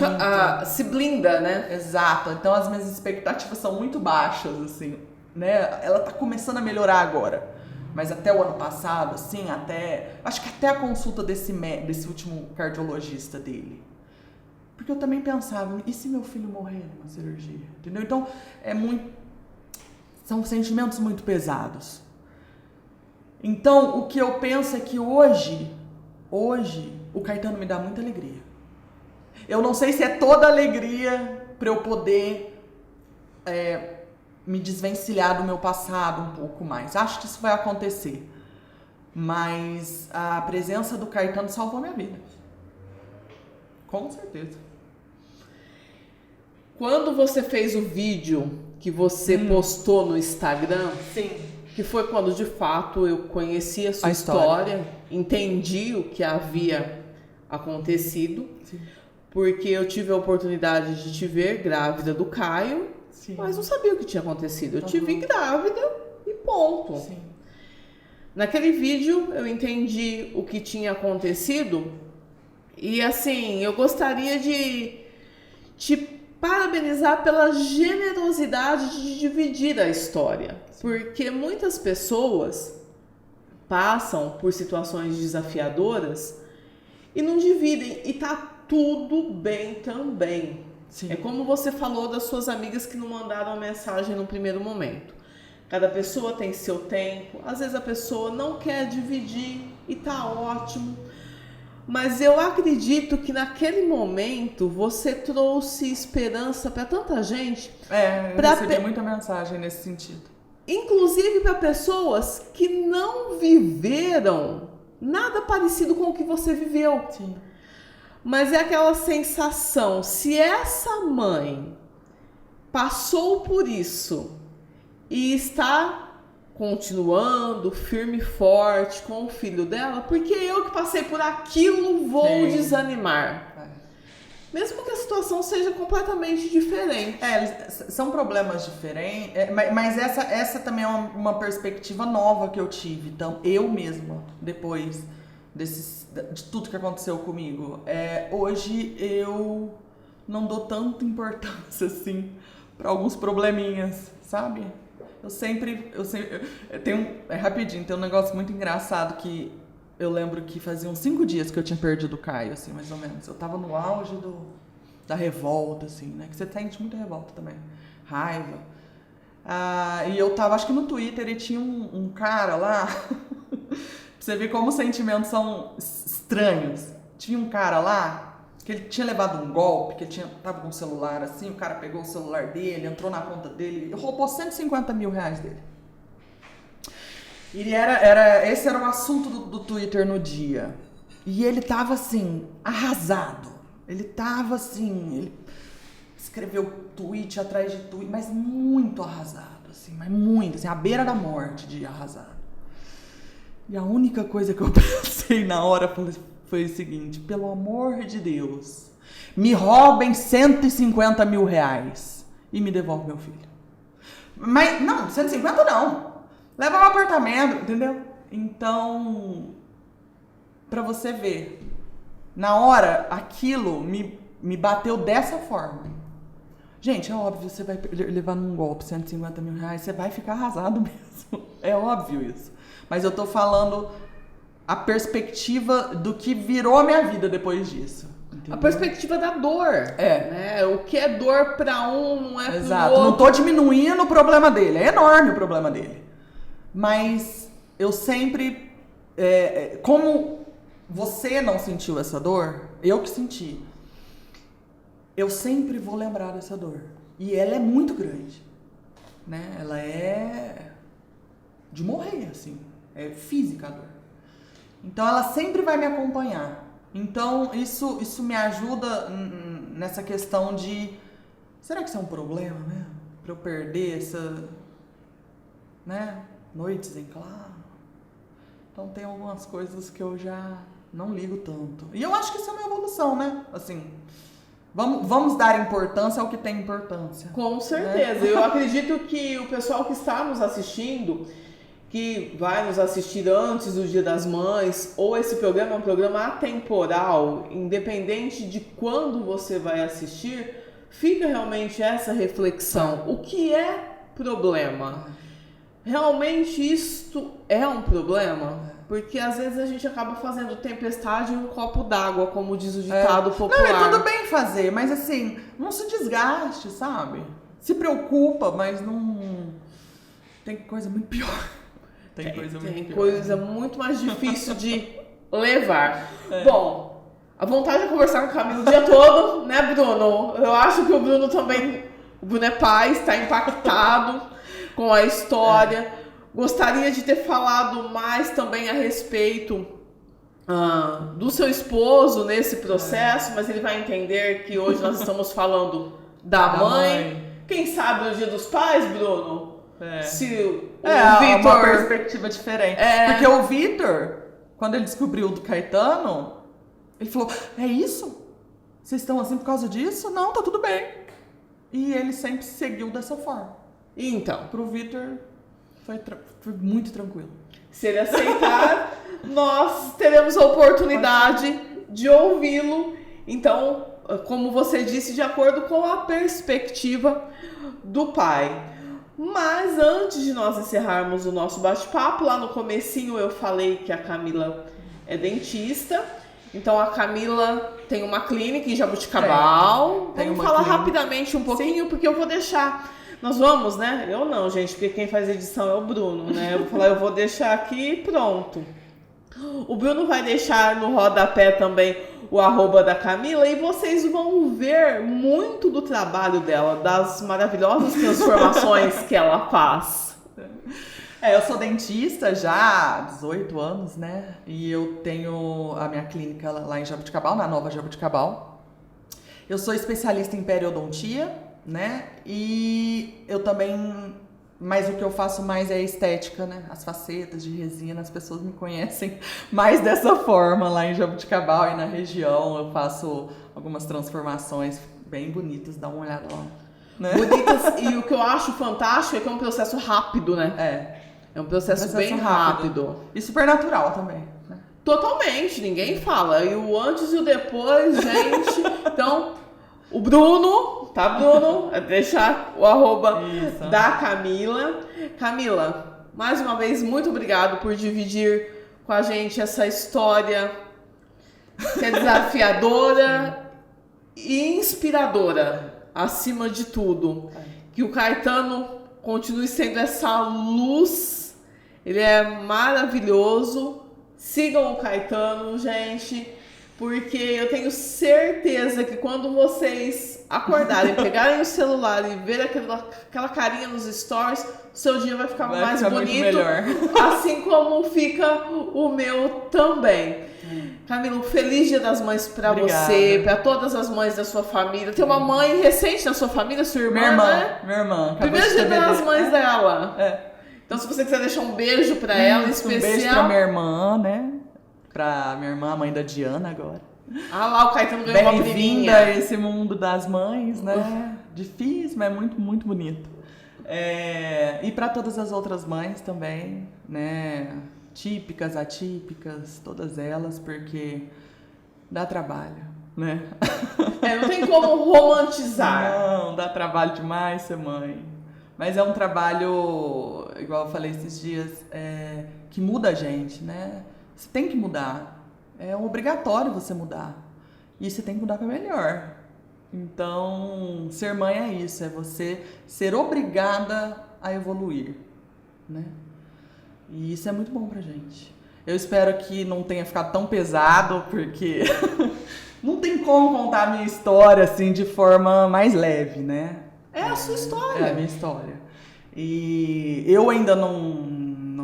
Speaker 2: Se blinda, né?
Speaker 3: Exato. Então as minhas expectativas são muito baixas, assim, né? Ela tá começando a melhorar agora. Mas até o ano passado, assim, acho que até a consulta desse último cardiologista dele. Porque eu também pensava, e se meu filho morrer numa cirurgia? Entendeu? Então, são sentimentos muito pesados. Então, o que eu penso é que hoje, o Caetano me dá muita alegria. Eu não sei se é toda alegria para eu poder me desvencilhar do meu passado um pouco mais. Acho que isso vai acontecer. Mas a presença do Caetano salvou minha vida. Com certeza.
Speaker 2: quando você fez o vídeo que você postou no Instagram,
Speaker 3: Sim.
Speaker 2: que foi quando de fato eu conheci a sua história, entendi o que havia acontecido,
Speaker 3: Sim.
Speaker 2: porque eu tive a oportunidade de te ver grávida do Caio,
Speaker 3: Sim.
Speaker 2: mas não sabia o que tinha acontecido. Eu te vi grávida e ponto.
Speaker 3: Sim.
Speaker 2: Naquele vídeo eu entendi o que tinha acontecido e assim, eu gostaria de te parabenizar pela generosidade de dividir a história, porque muitas pessoas passam por situações desafiadoras e não dividem, e tá tudo bem também.
Speaker 3: Sim.
Speaker 2: É como você falou das suas amigas que não mandaram a mensagem no primeiro momento. Cada pessoa tem seu tempo, às vezes a pessoa não quer dividir e tá ótimo. Mas eu acredito que naquele momento você trouxe esperança para tanta gente.
Speaker 3: Eu recebi muita mensagem nesse sentido.
Speaker 2: Inclusive para pessoas que não viveram nada parecido com o que você viveu.
Speaker 3: Sim.
Speaker 2: Mas é aquela sensação, se essa mãe passou por isso e está continuando firme e forte com o filho dela, porque eu que passei por aquilo vou desanimar. Mesmo que a situação seja completamente diferente.
Speaker 3: São problemas diferentes, mas essa também é uma perspectiva nova que eu tive. Então, eu mesma, depois de tudo que aconteceu comigo, hoje eu não dou tanta importância assim para alguns probleminhas, sabe? Eu sempre rapidinho, tem um negócio muito engraçado que eu lembro que fazia uns 5 dias que eu tinha perdido o Caio, assim, mais ou menos. Eu tava no auge da revolta, assim, né? Que você sente muita revolta também. Raiva. E eu tava, acho que no Twitter, e tinha um cara lá. Pra você ver como os sentimentos são estranhos. Tinha um cara lá que ele tinha levado um golpe, que ele tava com um celular assim, o cara pegou o celular dele, entrou na conta dele e roubou 150 mil reais dele. E esse era o assunto do Twitter no dia. E ele tava assim, arrasado. Ele tava assim, ele escreveu tweet atrás de tweet, mas muito arrasado, assim, mas muito, assim, à beira da morte de arrasado. E a única coisa que eu pensei na hora foi o seguinte: pelo amor de Deus, me roubem 150 mil reais e me devolve meu filho. Mas, não, 150 não. Leva ao apartamento, entendeu? Então, pra você ver, na hora, aquilo me bateu dessa forma. Gente, é óbvio, você vai levar num golpe 150 mil reais, você vai ficar arrasado mesmo. É óbvio isso. Mas eu tô falando a perspectiva do que virou a minha vida depois disso. Entendeu?
Speaker 2: A perspectiva da dor. Né? O que é dor pra um não é pro outro.
Speaker 3: Não tô diminuindo o problema dele. É enorme o problema dele. Mas eu sempre... como você não sentiu essa dor, eu que senti. Eu sempre vou lembrar dessa dor. E ela é muito grande. Né? Ela é de morrer, assim. É física a dor. Então ela sempre vai me acompanhar. Então isso me ajuda nessa questão de... Será que isso é um problema mesmo? Pra eu perder essa... né? Noites em claro. Então tem algumas coisas que eu já não ligo tanto. E eu acho que isso é uma evolução, né? Assim, vamos dar importância ao que tem importância.
Speaker 2: Com certeza. Né? Eu acredito que o pessoal que está nos assistindo, que vai nos assistir antes do Dia das Mães, ou esse programa é um programa atemporal, independente de quando você vai assistir, fica realmente essa reflexão. O que é problema? Realmente isto é um problema? Porque às vezes a gente acaba fazendo tempestade em um copo d'água, como diz o ditado popular.
Speaker 3: Não, é tudo bem fazer, mas assim, não se desgaste, sabe? Se preocupa, mas não... Tem coisa muito pior. Tem coisa muito mais difícil de levar.
Speaker 2: Bom, a vontade de conversar com o Camilo o dia todo, né, Bruno? Eu acho que o Bruno também... O Bruno é pai, está impactado com a história. Gostaria de ter falado mais também a respeito do seu esposo nesse processo, mas ele vai entender que hoje nós estamos falando da mãe. Quem sabe no Dia dos Pais, Bruno? Se o Vitor...
Speaker 3: uma perspectiva diferente. Porque o Vitor, quando ele descobriu do Caetano, ele falou, é isso? Vocês estão assim por causa disso? Não, tá tudo bem. E ele sempre seguiu dessa forma.
Speaker 2: Então,
Speaker 3: pro Vitor foi muito tranquilo.
Speaker 2: Se ele aceitar, nós teremos a oportunidade de ouvi-lo. Então, como você disse, de acordo com a perspectiva do pai. Mas antes de nós encerrarmos o nosso bate-papo, lá no comecinho eu falei que a Camila é dentista. Então a Camila tem uma clínica em Jaboticabal. Vamos falar rapidamente um pouquinho, porque eu vou deixar... Nós vamos, né? Eu não, gente, porque quem faz edição é o Bruno, né? Eu vou falar, eu vou deixar aqui e pronto. O Bruno vai deixar no rodapé também o @ da Camila e vocês vão ver muito do trabalho dela, das maravilhosas transformações que ela faz.
Speaker 3: Eu sou dentista já há 18 anos, né? E eu tenho a minha clínica lá em Jaboticabal, na Nova Jaboticabal. Eu sou especialista em periodontia, né? E eu também... Mas o que eu faço mais é estética, né? As facetas de resina, as pessoas me conhecem mais dessa forma lá em Jaboticabal e na região. Eu faço algumas transformações bem bonitas, dá uma olhada lá. Né?
Speaker 2: Bonitas, e o que eu acho fantástico é que é um processo rápido, né? É um processo bem rápido.
Speaker 3: E super natural também, né?
Speaker 2: Totalmente, ninguém fala. E o antes e o depois, gente. Então, o Bruno, tá, Bruno? É deixar o @ da Camila. Camila, mais uma vez, muito obrigado por dividir com a gente essa história que é desafiadora e inspiradora, acima de tudo. Que o Caetano continue sendo essa luz. Ele é maravilhoso. Sigam o Caetano, gente. Porque eu tenho certeza que quando vocês acordarem, pegarem o celular e ver aquela carinha nos stories, o seu dia vai ficar mais bonito, assim como fica o meu também. Camila, feliz Dia das Mães pra você, pra todas as mães da sua família. Tem uma mãe recente na sua família, sua irmã, né?
Speaker 3: Minha irmã.
Speaker 2: Primeiro Dia das Mães dela. Então, se você quiser deixar um beijo pra ela, em especial...
Speaker 3: Um beijo pra minha irmã, né? Pra minha irmã, a mãe da Diana agora.
Speaker 2: Ah lá, o Caetano ganhou uma priminha.
Speaker 3: Bem-vinda a esse mundo das mães, né? Difícil, mas muito, muito bonito. E para todas as outras mães também, né? Típicas, atípicas, todas elas, porque dá trabalho, né?
Speaker 2: Não tem como romantizar.
Speaker 3: Não, dá trabalho demais ser mãe. Mas é um trabalho, igual eu falei esses dias, que muda a gente, né? Você tem que mudar. É obrigatório você mudar. E você tem que mudar para melhor. Então, ser mãe é isso. É você ser obrigada a evoluir, né? E isso é muito bom pra gente. Eu espero que não tenha ficado tão pesado, porque não tem como contar a minha história assim de forma mais leve, né?
Speaker 2: É a sua história.
Speaker 3: É a minha história. E eu ainda não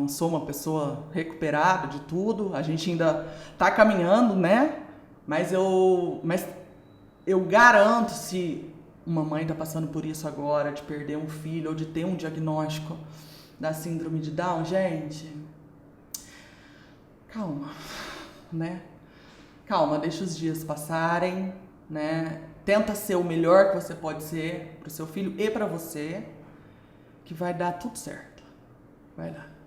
Speaker 3: sou uma pessoa recuperada de tudo, a gente ainda tá caminhando, né? Mas eu garanto, se uma mãe tá passando por isso agora, de perder um filho ou de ter um diagnóstico da síndrome de Down, gente, calma, né? Calma, deixa os dias passarem, né? Tenta ser o melhor que você pode ser pro seu filho e pra você, que vai dar tudo certo. Vai dar.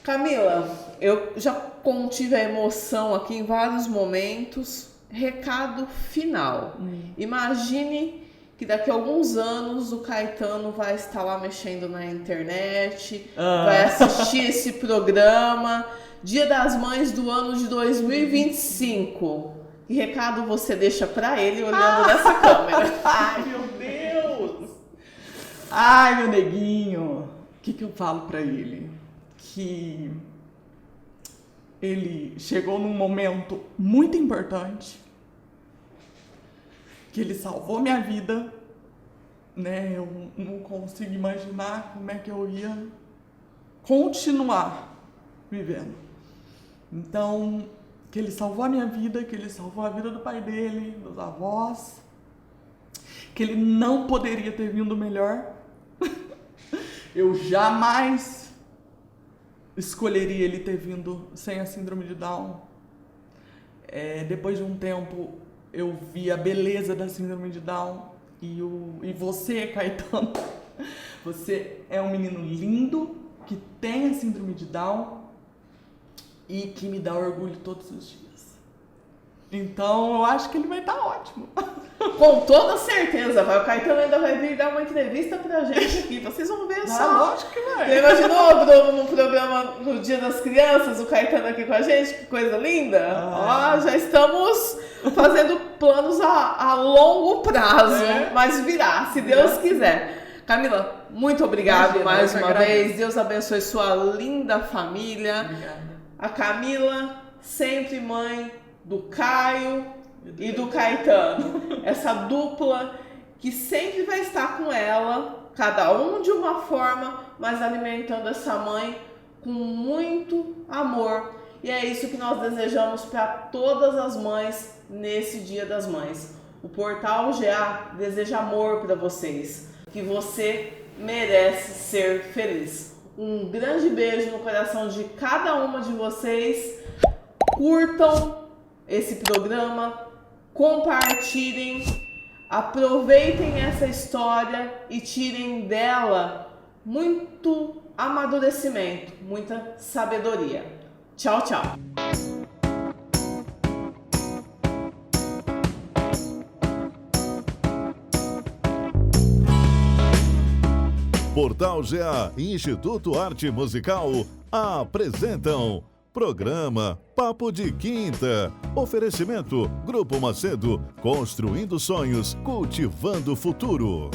Speaker 2: Camila, eu já contive a emoção aqui em vários momentos. Recado final. Imagine que daqui a alguns anos o Caetano vai estar lá mexendo na internet, vai assistir esse programa, Dia das Mães do ano de 2025. Que recado você deixa pra ele olhando nessa câmera?
Speaker 3: Ai, meu Deus! Ai, meu neguinho! O que eu falo pra ele? Que ele chegou num momento muito importante, que ele salvou minha vida, né? Eu não consigo imaginar como é que eu ia continuar vivendo. Então, que ele salvou a minha vida, que ele salvou a vida do pai dele, dos avós, que ele não poderia ter vindo melhor. Eu jamais escolheria ele ter vindo sem a síndrome de Down. Depois de um tempo, eu vi a beleza da síndrome de Down. E você, Caetano, você é um menino lindo que tem a síndrome de Down e que me dá orgulho todos os dias. Então, eu acho que ele vai estar ótimo.
Speaker 2: Com toda certeza, o Caetano ainda vai vir dar uma entrevista pra gente aqui. Vocês vão ver só.
Speaker 3: Lógico que vai.
Speaker 2: Você imaginou, Bruno, no programa no Dia das Crianças, o Caetano aqui com a gente? Que coisa linda. Ó, já estamos fazendo planos a longo prazo, mas virá, se Deus quiser. Camila, muito obrigado mais uma vez. Deus abençoe sua linda família.
Speaker 3: Obrigada.
Speaker 2: A Camila, sempre mãe do Caio e do Caetano. Essa dupla que sempre vai estar com ela, cada um de uma forma, mas alimentando essa mãe com muito amor. E é isso que nós desejamos para todas as mães nesse Dia das Mães. O Portal GA deseja amor para vocês, que você merece ser feliz. Um grande beijo no coração de cada uma de vocês. Curtam esse programa, compartilhem, aproveitem essa história e tirem dela muito amadurecimento, muita sabedoria. Tchau, tchau.
Speaker 1: Portal GA e Instituto Arte Musical apresentam programa Papo de Quinta. Oferecimento Grupo Macedo, construindo sonhos, cultivando o futuro.